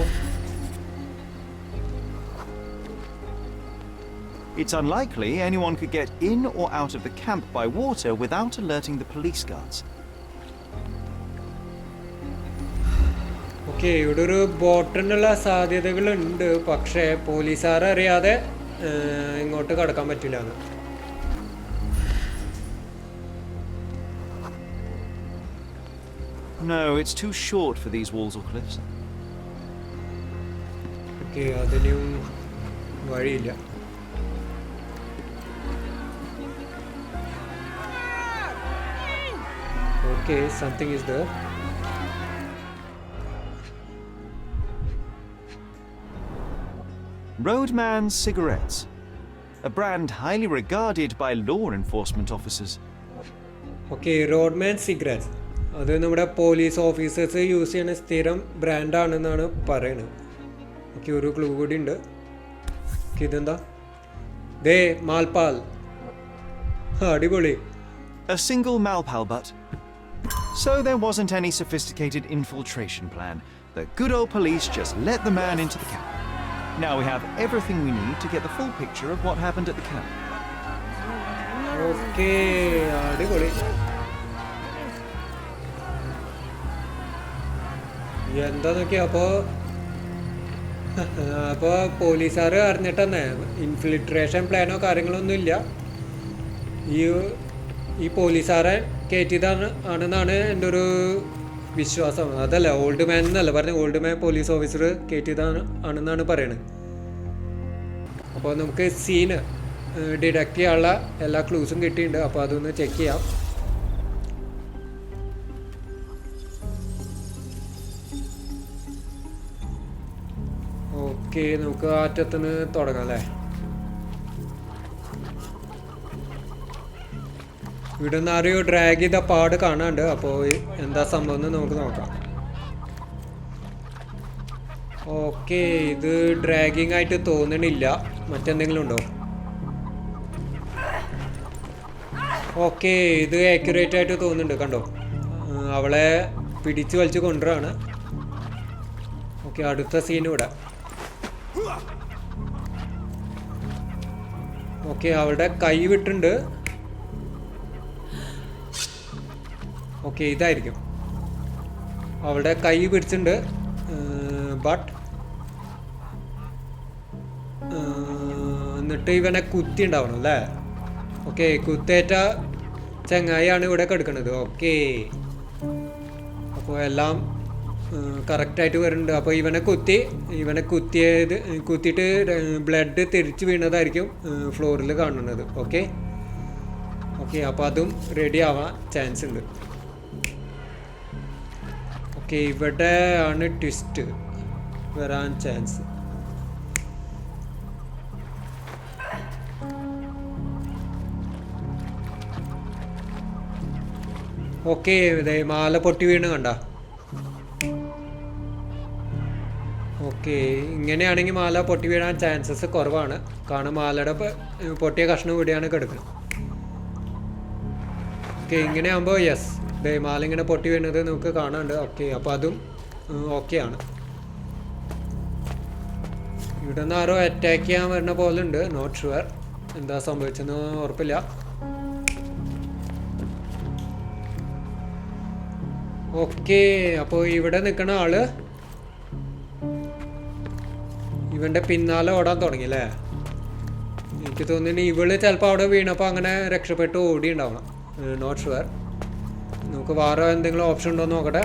Speaker 3: It's unlikely anyone could get in or out of the camp by water without alerting the police guards.
Speaker 1: Okay ഇവിടെ ഒരു ബോട്ടിനുള്ള സാധ്യതകളുണ്ട്, പക്ഷേ പോലീസുകാർ അറിയാതെ ഇങ്ങോട്ട് കടക്കാൻ പറ്റില്ല എന്ന്.
Speaker 3: No, it's too short for these walls or cliffs.
Speaker 1: Okay അതിനും വഴിയില്ല. Okay something is there.
Speaker 3: Roadman's cigarettes, a brand highly regarded by law enforcement officers.
Speaker 1: Okay Rodman cigarettes, അത് നമ്മുടെ പോലീസ് ഓഫീസേഴ്സ് യൂസ് ചെയ്യുന്ന സ്ഥിരം ബ്രാൻഡാണെന്നാണ് പറയുന്നത്. ഓക്കെ ഒരു clue കൂടി ഉണ്ട്. ഇതെന്താ? ദേ മാൽപാൽ, അടിപൊളി.
Speaker 3: A single Malpal butt. So there wasn't any sophisticated infiltration plan. The good old police just let the man into the camp. Now we have everything we need to get the full picture of what happened at the camp.
Speaker 1: Okay അടിപൊളി. എന്താ നോക്കിയാ അപ്പോൾ പോലീസുകാർ അറിഞ്ഞിട്ടെന്നെ infiltration പ്ലാനോ കാര്യങ്ങളൊന്നും ഇല്ല. ഈ പോലീസുകാരെ കയറ്റിയതാണ് ആണെന്നാണ് എൻ്റെ ഒരു വിശ്വാസം. അതല്ല ഓൾഡ് മാൻ എന്നല്ല പറഞ്ഞത്, ഓൾഡ് മാൻ പോലീസ് ഓഫീസർ കയറ്റിയതാണ് ആണെന്നാണ് പറയണത്. അപ്പോൾ നമുക്ക് സീന് ഡിഡക്റ്റ് ചെയ്യാനുള്ള എല്ലാ ക്ലൂസും കിട്ടിയിട്ടുണ്ട്, അപ്പോൾ അതൊന്ന് ചെക്ക് ചെയ്യാം. ഓക്കെ നമുക്ക് അറ്റത്തുനിന്ന് തുടങ്ങാം അല്ലേ. ഇവിടെ നിന്ന് ആരെയോ ഡ്രാഗ് ചെയ്ത പാട് കാണാണ്ട്, അപ്പോൾ എന്താ സംഭവം എന്ന് നമുക്ക് നോക്കാം. ഓക്കെ ഇത് ഡ്രാഗിങ് ആയിട്ട് തോന്നണില്ല, മറ്റെന്തെങ്കിലും ഉണ്ടോ? ഓക്കെ ഇത് ആക്യുറേറ്റ് ആയിട്ട് തോന്നുന്നുണ്ട്, കണ്ടോ അവളെ പിടിച്ചു വലിച്ച് കൊണ്ടുവരാണ്. ഓക്കെ അടുത്ത സീൻ ഇവിടെ. ഓക്കെ അവളുടെ കൈ വിട്ടുണ്ട്. ഓക്കെ ഇതായിരിക്കും, അവളുടെ കൈ പിടിച്ചിട്ടുണ്ട്. ബട്ട് എന്നിട്ട് ഇവനെ കുത്തി ഉണ്ടാവണം അല്ലേ. ഓക്കെ കുത്തേറ്റ ചങ്ങായിയാണ് ഇവിടെ കിടക്കുന്നത്. ഓക്കെ അപ്പോൾ എല്ലാം കറക്റ്റായിട്ട് വരുന്നുണ്ട്. അപ്പോൾ ഇവനെ കുത്തിയിട്ട് ബ്ലഡ് തിരിച്ച് വീണതായിരിക്കും ഫ്ലോറിൽ കാണുന്നത്. ഓക്കെ അപ്പോൾ അതും റെഡി ആവാൻ ചാൻസ് ഉണ്ട്. ഓക്കെ ഇവിടെ ആണ് ട്വിസ്റ്റ് വരാൻ ചാൻസ്. ഓക്കെ ഇതേ മാല പൊട്ടി വീണ് കണ്ട. ഓക്കെ ഇങ്ങനെയാണെങ്കിൽ മാല പൊട്ടി വീഴാൻ ചാൻസസ് കുറവാണ്, കാരണം മാലയുടെ പൊട്ടിയ കഷ്ണം ഇവിടെയാണ് കിടക്കുന്നത്. ഓക്കെ ഇങ്ങനെയാകുമ്പോൾ യെസ് മാലിങ്ങനെ പൊട്ടി വീണത് നമുക്ക് കാണാനുണ്ട്. ഓക്കെ അപ്പോൾ അതും ഓക്കെ ആണ്. ഇവിടെ നിന്ന് ആരോ അറ്റാക്ക് ചെയ്യാൻ വരുന്ന പോലെ ഉണ്ട്. നോട്ട് ഷുവർ എന്താ സംഭവിച്ചെന്ന് ഉറപ്പില്ല. ഓക്കെ അപ്പോൾ ഇവിടെ നിൽക്കുന്ന ആള് ഇവൻ്റെ പിന്നാലെ ഓടാൻ തുടങ്ങി അല്ലേ? എനിക്ക് തോന്നുന്നു ഇവള് ചിലപ്പോൾ അവിടെ വീണപ്പോൾ അങ്ങനെ രക്ഷപ്പെട്ട് ഓടി ഉണ്ടാവണം. Not sure. നമുക്ക് വേറെ എന്തെങ്കിലും ഓപ്ഷൻ ഉണ്ടോ എന്ന് നോക്കട്ടെ.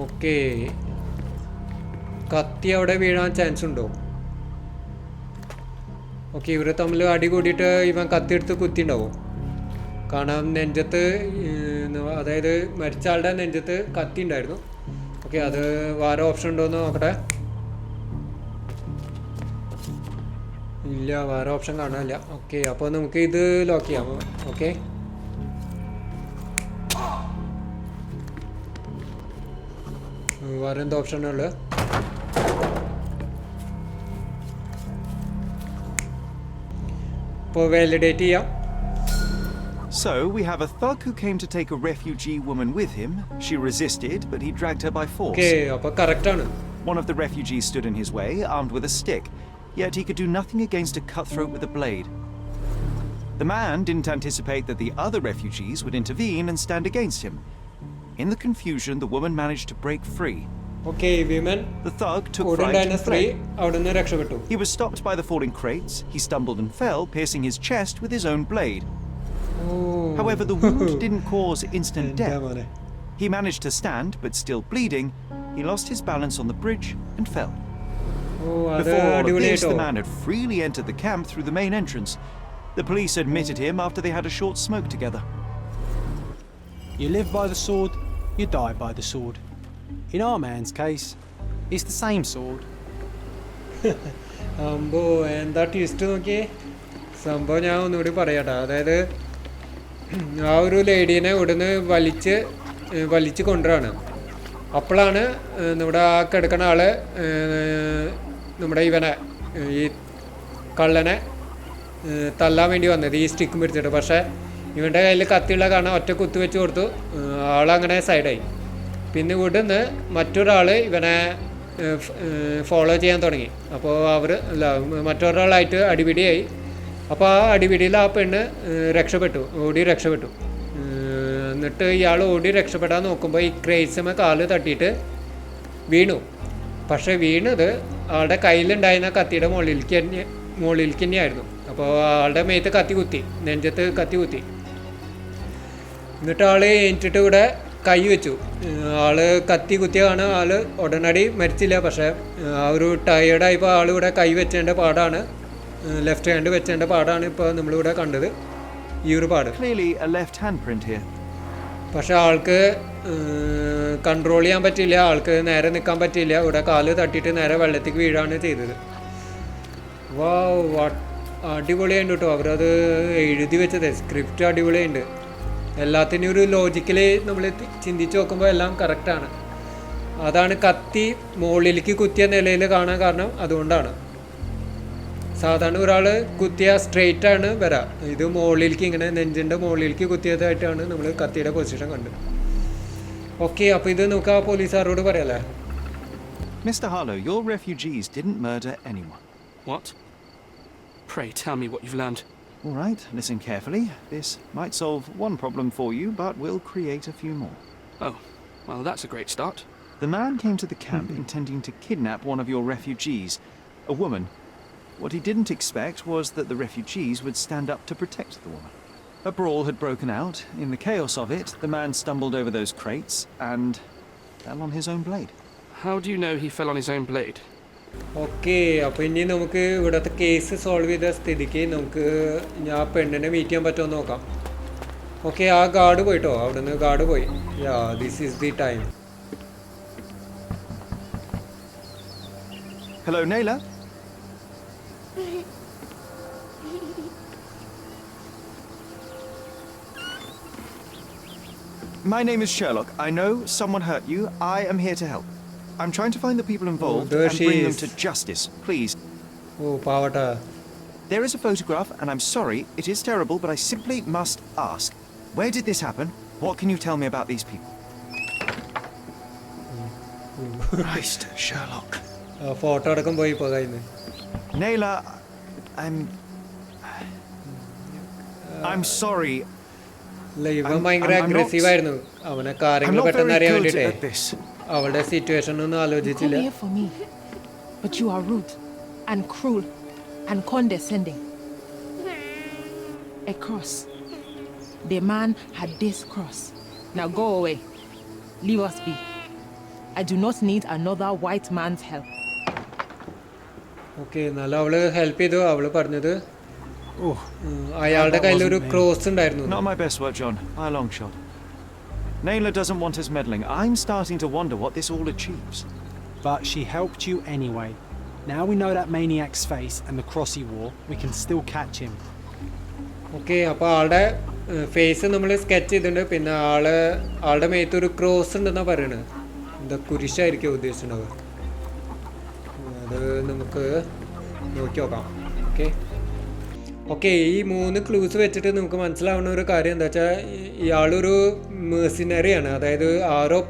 Speaker 1: ഓക്കെ കത്തി അവിടെ വീഴാൻ ചാൻസ് ഉണ്ടോ? ഓക്കെ ഇവർ തമ്മിൽ അടി കൂടിയിട്ട് ഇവൻ കത്തി എടുത്ത് കുത്തിണ്ടാവും. കാരണം നെഞ്ചത്ത് അതായത് മരിച്ച ആളുടെ നെഞ്ചത്ത് കത്തി ഉണ്ടായിരുന്നു. ഓക്കെ അത് വേറെ ഓപ്ഷൻ ഉണ്ടോ എന്ന് നോക്കട്ടെ. ഇല്ല വേറെ ഓപ്ഷൻ കാണാനില്ല. ഓക്കെ അപ്പോൾ നമുക്ക് ഇത് ലോക്ക് ചെയ്യാം. ഓക്കെ വേറെ എന്താ ഓപ്ഷൻ ഉള്ളത്? ഇപ്പോൾ വാലിഡേറ്റ് ചെയ്യാം.
Speaker 3: So, we have a thug who came to take a refugee woman with him. She resisted, but he dragged her by force.
Speaker 1: Okay, അപ്പോൾ കറക്റ്റ് ആണ്.
Speaker 3: One of the refugees stood in his way, armed with a stick, yet he could do nothing against a cutthroat with a blade. The man didn't anticipate that the other refugees would intervene and stand against him. In the confusion, the woman managed to break free.
Speaker 1: Okay, women.
Speaker 3: The thug took fright and fled.
Speaker 1: അവിടുന്ന് രക്ഷപ്പെട്ടു.
Speaker 3: He was stopped by the falling crates. He stumbled and fell, piercing his chest with his own blade. However, the wound didn't cause instant death. He managed to stand, but still bleeding, he lost his balance on the bridge and fell. Before all of this, the man had freely entered the camp through the main entrance. The police admitted him after they had a short smoke together.
Speaker 5: You live by the sword, you die by the sword. In our man's case, it's the same sword.
Speaker 1: അമ്പോ എന്താ twist നോക്കിയേ. സംഭവം ഞാൻ ഒന്നുകൂടി പറയാട്ടോ. അതായത് ആ ഒരു ലേഡീനെ ഇവിടുന്ന് വലിച്ച് കൊണ്ടുവരാണ്. അപ്പോഴാണ് നമ്മുടെ ആ കിടക്കുന്ന ആള് നമ്മുടെ ഇവനെ ഈ കള്ളനെ തല്ലാൻ വേണ്ടി വന്നത് ഈ സ്റ്റിക്ക് പിടിച്ചിട്ട്. പക്ഷേ ഇവൻ്റെ കയ്യിൽ കത്തിയുള്ള കാരണം ഒറ്റ കുത്തി വെച്ച് കൊടുത്തു. ആളങ്ങനെ സൈഡായി. പിന്നെ ഇവിടുന്ന് മറ്റൊരാൾ ഇവനെ ഫോളോ ചെയ്യാൻ തുടങ്ങി. അപ്പോൾ മറ്റൊരാളായിട്ട് അടിപിടിയായി. അപ്പോൾ ആ അടിപിടിയിൽ ആ പെണ്ണ് ഓടി രക്ഷപ്പെട്ടു. എന്നിട്ട് ഇയാൾ ഓടി രക്ഷപ്പെടാൻ നോക്കുമ്പോൾ ഈ ക്രേസിമ കാല് തട്ടിയിട്ട് വീണു. പക്ഷേ വീണത് ആളുടെ കയ്യിലുണ്ടായിരുന്ന കത്തിയുടെ മുകളിലേക്ക് തന്നെയായിരുന്നു. അപ്പോൾ ആളുടെ മേത്ത് കത്തി കുത്തി, നെഞ്ചത്ത് കത്തി കുത്തി. എന്നിട്ട് ആൾ എണീറ്റിട്ട് ഇവിടെ കൈ വെച്ചു. ആള് കത്തി കുത്തിയാണ് ആള് ഉടനടി മരിച്ചില്ല. പക്ഷേ ആ ഒരു ടയേർഡായപ്പോൾ ആളിവിടെ കൈ വെച്ചതിൻ്റെ പാടാണ്, ലെഫ്റ്റ് ഹാൻഡ് വെച്ചതിൻ്റെ പാടാണ് ഇപ്പോൾ നമ്മളിവിടെ കണ്ടത്. ഈ ഒരു പാട് പക്ഷെ ആൾക്ക് കൺട്രോൾ ചെയ്യാൻ പറ്റില്ല. ആൾക്ക് നേരെ നിൽക്കാൻ പറ്റില്ല. ഇവിടെ കാല് തട്ടിയിട്ട് നേരെ വെള്ളത്തേക്ക് വീഴാണ് ചെയ്തത്. അടിപൊളിയുണ്ട് കേട്ടോ. അവരത് എഴുതി വെച്ചത് സ്ക്രിപ്റ്റ് അടിപൊളിയുണ്ട്. എല്ലാത്തിനും ഒരു ലോജിക്കലി നമ്മൾ ചിന്തിച്ച് നോക്കുമ്പോൾ എല്ലാം കറക്റ്റാണ്. അതാണ് കത്തി മുകളിലേക്ക് കുത്തിയ നിലയിൽ കാണാൻ കാരണം അതുകൊണ്ടാണ്. സാധാരണ ഒരാൾ കുത്തിയ സ്ട്രെയിറ്റ് ആണ് വരാം. ഇത് മുകളിലേക്ക് ഇങ്ങനെ നെഞ്ചിൻ്റെ മുകളിലേക്ക് കുത്തിയതായിട്ടാണ് നമ്മൾ കത്തിയുടെ പൊസിഷൻ കണ്ടത്. ഓക്കെ അപ്പോൾ ഇത് നമുക്ക് ആ പോലീസുകാരോട് പറയാല്ലേ.
Speaker 3: Mr. Harlow, your refugees didn't murder anyone.
Speaker 8: What? Pray tell me what you've learned.
Speaker 3: All right, listen carefully. This might solve one problem for you, but will create a few more.
Speaker 8: Oh, well, that's a great start.
Speaker 3: The man came to the camp intending to kidnap one of your refugees, a woman. What he didn't expect was that the refugees would stand up to protect the woman. A brawl had broken out. In the chaos of it, the man stumbled over those crates and fell on his own blade.
Speaker 8: How do you know he fell on his own blade?
Speaker 1: Okay അപ്പോൾ ഇനി നമുക്ക് ഇവിടുത്തെ case solve ചെയ്ത സ്ഥിതിക്ക് നമുക്ക് ഞാൻ പെണ്ണിനെ meet ചെയ്യാൻ പറ്റുമോ എന്ന് നോക്കാം. ഓക്കെ ആ ഗാർഡ് പോയിട്ടോ, അവിടുന്ന് ഗാർഡ് പോയി. This is the time.
Speaker 3: Hello, Neila. My name is Sherlock. I know someone hurt you. I am here to help. I'm trying to find the people involved and bring them to justice. Please.
Speaker 1: ഓ പാവട്ടാ.
Speaker 3: There is a photograph, and I'm sorry, it is terrible, but I simply must ask, where did this happen? What can you tell me about these people?
Speaker 5: Christ, Sherlock.
Speaker 1: Photo അടക്കം പോയി ഇപ്പോൾ കയ്യിൽ നിന്ന്.
Speaker 3: Neila, I'm sorry.
Speaker 1: ഇല്ല, ഇവൻ ഭയങ്കര
Speaker 3: I'm not-
Speaker 1: അഗ്രസീവായിരുന്നു. അവനെ
Speaker 3: I'm
Speaker 1: കാര്യങ്ങൾ
Speaker 3: not
Speaker 1: പെട്ടെന്ന്
Speaker 3: very
Speaker 1: അറിയാൻ
Speaker 3: good
Speaker 1: വേണ്ടിയിട്ടേ
Speaker 3: at this.
Speaker 1: അവളുടെ സിറ്റുവേഷൻ ഒന്നും
Speaker 10: You come
Speaker 1: ആലോചിച്ചില്ല.
Speaker 10: here for me, but you are rude and cruel and condescending. A cross. The man had this cross. Now go away. Leave us be. I do not need another white man's help.
Speaker 1: Okay, എന്നാലും അവള് help ചെയ്തു. അവള് പറഞ്ഞത്
Speaker 5: Oh,
Speaker 1: അയാളുടെ
Speaker 5: that
Speaker 1: കയ്യിലൊരു
Speaker 5: wasn't me.
Speaker 1: Cross ഉണ്ടായിരുന്നു.
Speaker 3: Not my best work, John, by a long shot. Neila doesn't want us meddling. I'm starting to wonder what this all achieves.
Speaker 5: but she helped you anyway. Now we know that maniac's face and the cross he wore, we can still catch him.
Speaker 1: Okay, അപ്പോൾ ആളുടെ face നമ്മൾ sketch ചെയ്തിട്ടുണ്ട്. പിന്നെ ആളുടെ മേത്ത് ഒരു cross ഉണ്ടെന്നാണ് പറയണത്. എന്താ കുരിശായിരിക്കും ഉദ്ദേശിച്ചിട്ടുണ്ടാവുക. അത് നമുക്ക് നോക്കി നോക്കാം. ഓക്കെ, ഈ 3 ക്ലൂസ് വെച്ചിട്ട് നമുക്ക് മനസ്സിലാവുന്ന ഒരു കാര്യം എന്താ വെച്ചാൽ ഇയാളൊരു മേഴ്സിനറിയാണ്. അതായത് ആരോ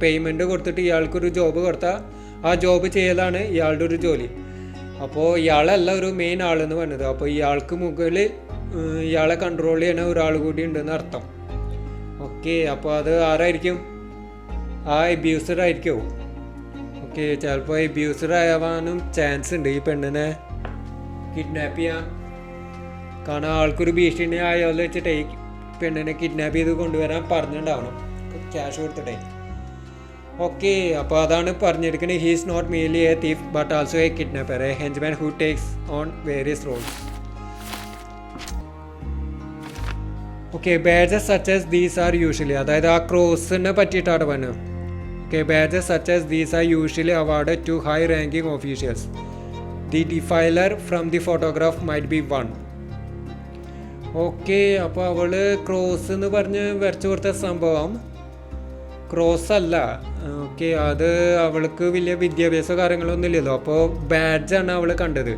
Speaker 1: പേയ്മെൻറ്റ് കൊടുത്തിട്ട് ഇയാൾക്കൊരു ജോബ് കൊടുത്താൽ ആ ജോബ് ചെയ്യലാണ് ഇയാളുടെ ഒരു ജോലി. അപ്പോൾ ഇയാളല്ല ഒരു മെയിൻ ആളെന്ന് പറഞ്ഞത്. അപ്പോൾ ഇയാൾക്ക് മുകളിൽ ഇയാളെ കൺട്രോൾ ചെയ്യണ ഒരാൾ കൂടി ഉണ്ടെന്ന് അർത്ഥം. ഓക്കെ, അപ്പോൾ അത് ആരായിരിക്കും? ആ എബ്യൂസർ ആയിരിക്കുമോ? ഓക്കെ, ചിലപ്പോൾ എബ്യൂസർ ആവാനും ചാൻസ് ഉണ്ട്. ഈ പെണ്ണിനെ കിഡ്നാപ്പ് ചെയ്യാൻ. കാരണം ആൾക്കൊരു ഭീഷണി ആയാലും വെച്ചിട്ടേ ഈ പെണ്ണിനെ കിഡ്നാപ്പ് ചെയ്ത് കൊണ്ടുവരാൻ പറഞ്ഞിട്ടുണ്ടാവണം, ക്യാഷ് കൊടുത്തിട്ടേ. ഓക്കെ, അപ്പോൾ അതാണ് പറഞ്ഞിരിക്കുന്നത്. He is not mainly a thief but also a kidnapper, a henchman who takes on various roles. Okay, badges such as these are usually, അതായത് ആ ക്രോസിനെ പറ്റിയിട്ടാണ് പറഞ്ഞത്. Okay, badges such as these are usually awarded to high ranking officials. The defiler from the photograph might be one. Okay, അപ്പോൾ അവള് cross എന്ന് പറഞ്ഞ് വരച്ചു കൊടുത്ത സംഭവം ക്രോസ് അല്ല. ഓക്കെ, അത് അവൾക്ക് വലിയ വിദ്യാഭ്യാസ കാര്യങ്ങളൊന്നും ഇല്ലല്ലോ. അപ്പോൾ ബാഡ്ജാണ് അവൾ കണ്ടത്.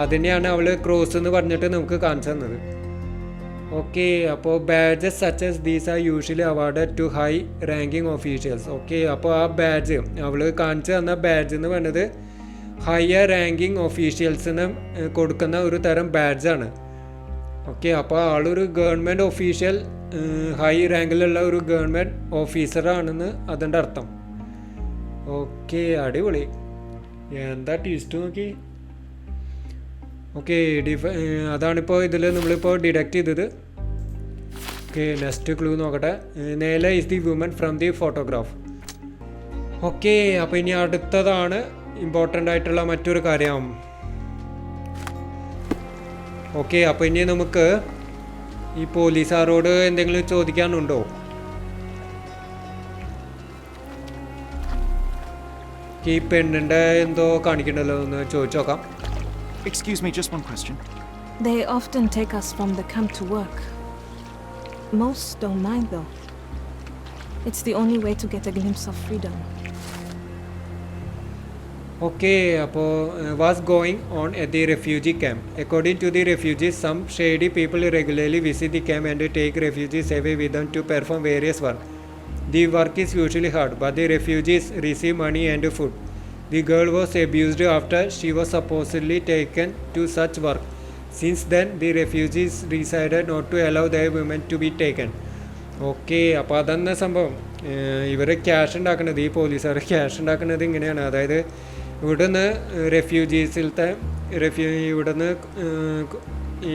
Speaker 1: അതിനെയാണ് അവൾ ക്രോസ് എന്ന് പറഞ്ഞിട്ട് നമുക്ക് കാണിച്ചു തന്നത്. ഓക്കെ, അപ്പോൾ badges such as these are usually awarded to high ranking officials. Okay, അപ്പോൾ ആ ബാഡ്ജ് അവൾ കാണിച്ചു തന്ന ബാഡ്ജ് എന്ന് പറയുന്നത് ഹയർ റാങ്കിങ് ഓഫീഷ്യൽസിന് കൊടുക്കുന്ന ഒരു തരം ബാഡ്ജാണ്. ഓക്കെ, അപ്പോൾ ആളൊരു ഗവൺമെൻറ് ഓഫീഷ്യൽ, ഹൈ റാങ്കിലുള്ള ഒരു ഗവൺമെൻറ് ഓഫീസറാണെന്ന് അതിൻ്റെ അർത്ഥം. ഓക്കെ, അടിപൊളി. എന്താ ട്വിസ്റ്റ് നോക്കി. ഓക്കെ, അതാണിപ്പോൾ ഇതിൽ നമ്മളിപ്പോൾ ഡിഡക്റ്റ് ചെയ്തത്. ഓക്കെ, നെക്സ്റ്റ് ക്ലൂ നോക്കട്ടെ. Neila is the woman from the photograph. Okay, അപ്പോൾ ഇനി അടുത്തതാണ് ഇമ്പോർട്ടൻ്റ് ആയിട്ടുള്ള മറ്റൊരു കാര്യം. ഓക്കെ, അപ്പോൾ ഇനി നമുക്ക് ഈ പോലീസുകാരോട് എന്തെങ്കിലും ചോദിക്കാനുണ്ടോ? ഈ പെണ്ണിൻ്റെ എന്തോ കാണിക്കണ്ടല്ലോ, ഒന്ന് ചോദിച്ചു നോക്കാം.
Speaker 3: Excuse me, just one question.
Speaker 11: They often take us from the camp to work. Most don't mind though. It's the only way to get a glimpse of freedom.
Speaker 1: Okay, അപ്പോൾ what's going on at the refugee camp? According to the refugees, some shady people regularly visit the camp and take refugees away with them to perform various work. The work is usually hard, but the refugees receive money and food. The girl was abused after she was supposedly taken to such work. Since then, the refugees decided not to allow their women to be taken. Okay, അപ്പോൾ അതെന്ന സംഭവം. ഇവർ cash ഉണ്ടാക്കുന്നത്, ഈ പോലീസുകാർ cash ഉണ്ടാക്കുന്നത് ഇങ്ങനെയാണ്. അതായത് ഇവിടുന്ന് റെഫ്യൂജീസിലത്തെ ഇവിടുന്ന്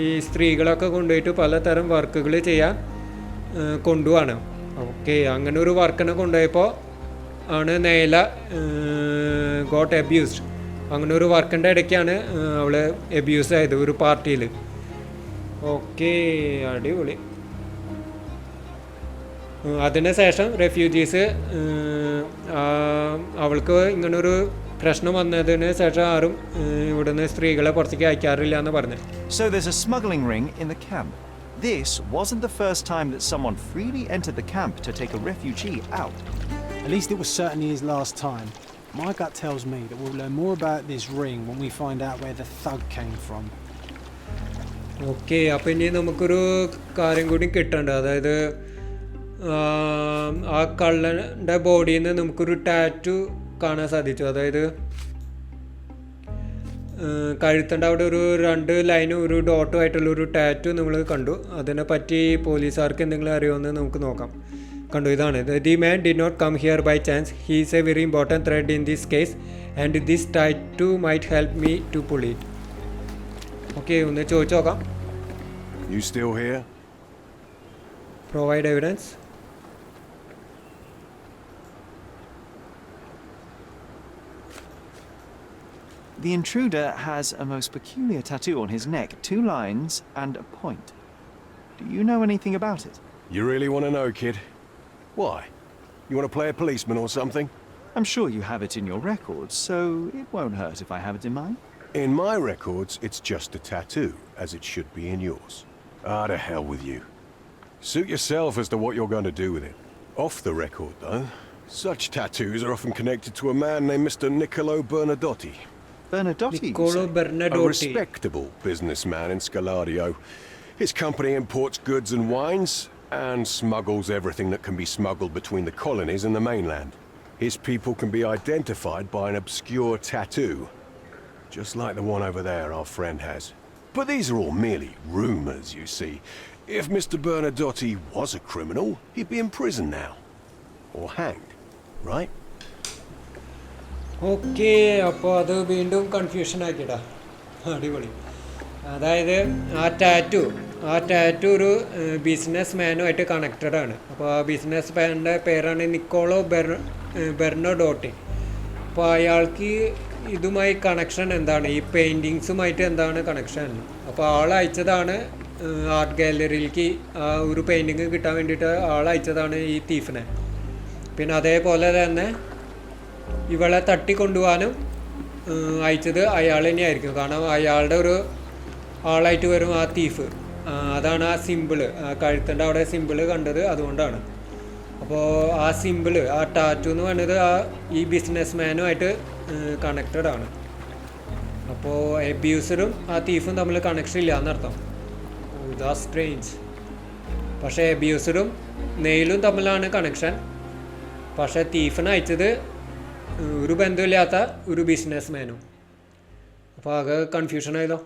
Speaker 1: ഈ സ്ത്രീകളൊക്കെ കൊണ്ടുപോയിട്ട് പലതരം വർക്കുകൾ ചെയ്യാൻ കൊണ്ടുപോവാണ്. ഓക്കെ, അങ്ങനെ ഒരു വർക്കിനെ കൊണ്ടുപോയപ്പോൾ ആണ് നെയ്ല ഗോട്ട് അബ്യൂസ്ഡ്. അങ്ങനെ ഒരു വർക്കിൻ്റെ ഇടയ്ക്കാണ് അവൾ അബ്യൂസ് ആയത് ഒരു പാർട്ടിയിൽ. ഓക്കെ, അടിപൊളി. അതിന് ശേഷം റെഫ്യൂജീസ് അവൾക്ക് ഇങ്ങനൊരു പ്രശ്നം വന്നതിന് ശേഷം ആരും ഇവിടുന്ന് സ്ത്രീകളെ പുറത്തേക്ക് അയക്കാറില്ല എന്ന് പറഞ്ഞു.
Speaker 3: So there's a smuggling ring in the camp. This wasn't the first time that someone freely entered the camp to take a refugee out.
Speaker 5: At least it was certainly his last time. My gut tells me that we'll learn more about this ring when we find out where the thug came from.
Speaker 1: Okay, അപ്പം ഇനി നമുക്കൊരു കാര്യം കൂടി കിട്ടണ്ട. അതായത് ആ കള്ളൻ്റെ ബോഡിയിൽ നിന്ന് നമുക്കൊരു ടാറ്റു കാണാൻ സാധിച്ചു. അതായത് കഴുത്തിൻ്റെ അവിടെ ഒരു 2 ലൈനും ഒരു ഡോട്ടും ആയിട്ടുള്ള ഒരു ടാറ്റു നമ്മൾ കണ്ടു. അതിനെപ്പറ്റി പോലീസുകാർക്ക് എന്തെങ്കിലും അറിയുമെന്ന് നമുക്ക് നോക്കാം. കണ്ടു, ഇതാണ്. The man did not come here by chance. He is a very important thread in this case and this tattoo might help me to pull it. Okay, ഒന്ന് ചോദിച്ചു നോക്കാം.
Speaker 9: You still here?
Speaker 1: Provide evidence.
Speaker 3: The intruder has a most peculiar tattoo on his neck, 2 lines and a point. Do you know anything about it?
Speaker 9: You really want to know, kid? Why? You want to play a policeman or something?
Speaker 3: I'm sure you have it in your records, so it won't hurt if I have it in mine.
Speaker 9: In my records, it's just a tattoo, as it should be in yours. Ah, to hell with you. Suit yourself as to what you're going to do with it. Off the record, though, such tattoos are often connected to a man named Mr. Niccolo Bernadotti.
Speaker 3: Bernadotti,
Speaker 1: Niccolo
Speaker 9: A
Speaker 1: Bernadotti.
Speaker 9: respectable businessman in Scalario. His company imports goods and wines, and smuggles everything that can be smuggled between the colonies and the mainland. His people can be identified by an obscure tattoo, just like the one over there our friend has. But these are all merely rumours, you see. If Mr. Bernadotti was a criminal, he'd be in prison now. Or hanged, right?
Speaker 1: Okay, അപ്പോൾ അത് വീണ്ടും confusion ആക്കിയിട്ടാ. അടിപൊളി. അതായത് ആ tattoo ഒരു business മാനുമായിട്ട് connected ആണ്. അപ്പോൾ ആ ബിസിനസ് മാൻ്റെ പേരാണ് നിക്കോളോ ബെർണഡോട്ടി. അപ്പോൾ അയാൾക്ക് ഇതുമായി കണക്ഷൻ എന്താണ്, ഈ പെയിൻറ്റിങ്സുമായിട്ട് എന്താണ് കണക്ഷൻ? അപ്പോൾ ആളയച്ചതാണ് ആർട്ട് ഗാലറിയിലേക്ക് ആ ഒരു പെയിൻറ്റിങ് കിട്ടാൻ വേണ്ടിയിട്ട് ആളയച്ചതാണ് ഈ തീഫിനെ. പിന്നെ അതേപോലെ തന്നെ ഇവളെ തട്ടിക്കൊണ്ടുപോകാനും അയച്ചത് അയാൾ തന്നെയായിരിക്കും. കാരണം അയാളുടെ ഒരു ആളായിട്ട് വരും ആ തീഫ്. അതാണ് ആ സിമ്പിള്, ആ കഴുത്തിൻ്റെ അവിടെ സിമ്പിള് കണ്ടത് അതുകൊണ്ടാണ്. അപ്പോൾ ആ സിമ്പിള്, ആ ടാറ്റു എന്ന് പറയുന്നത് ഈ ബിസിനസ് മാനുമായിട്ട് കണക്റ്റഡ് ആണ്. അപ്പോൾ എബ്യൂസറും ആ തീഫും തമ്മിൽ കണക്ഷൻ ഇല്ല എന്നർത്ഥം. ഇതാ സ്ട്രേഞ്ച്. പക്ഷേ എബ്യൂസറും നെയിലും തമ്മിലാണ് കണക്ഷൻ. പക്ഷേ തീഫിനെ അയച്ചത് ഒരു ബന്ധമില്ലാത്ത ഒരു ബിസിനസ് മാനും. അപ്പോൾ ആകെ കൺഫ്യൂഷൻ ആയല്ലോ.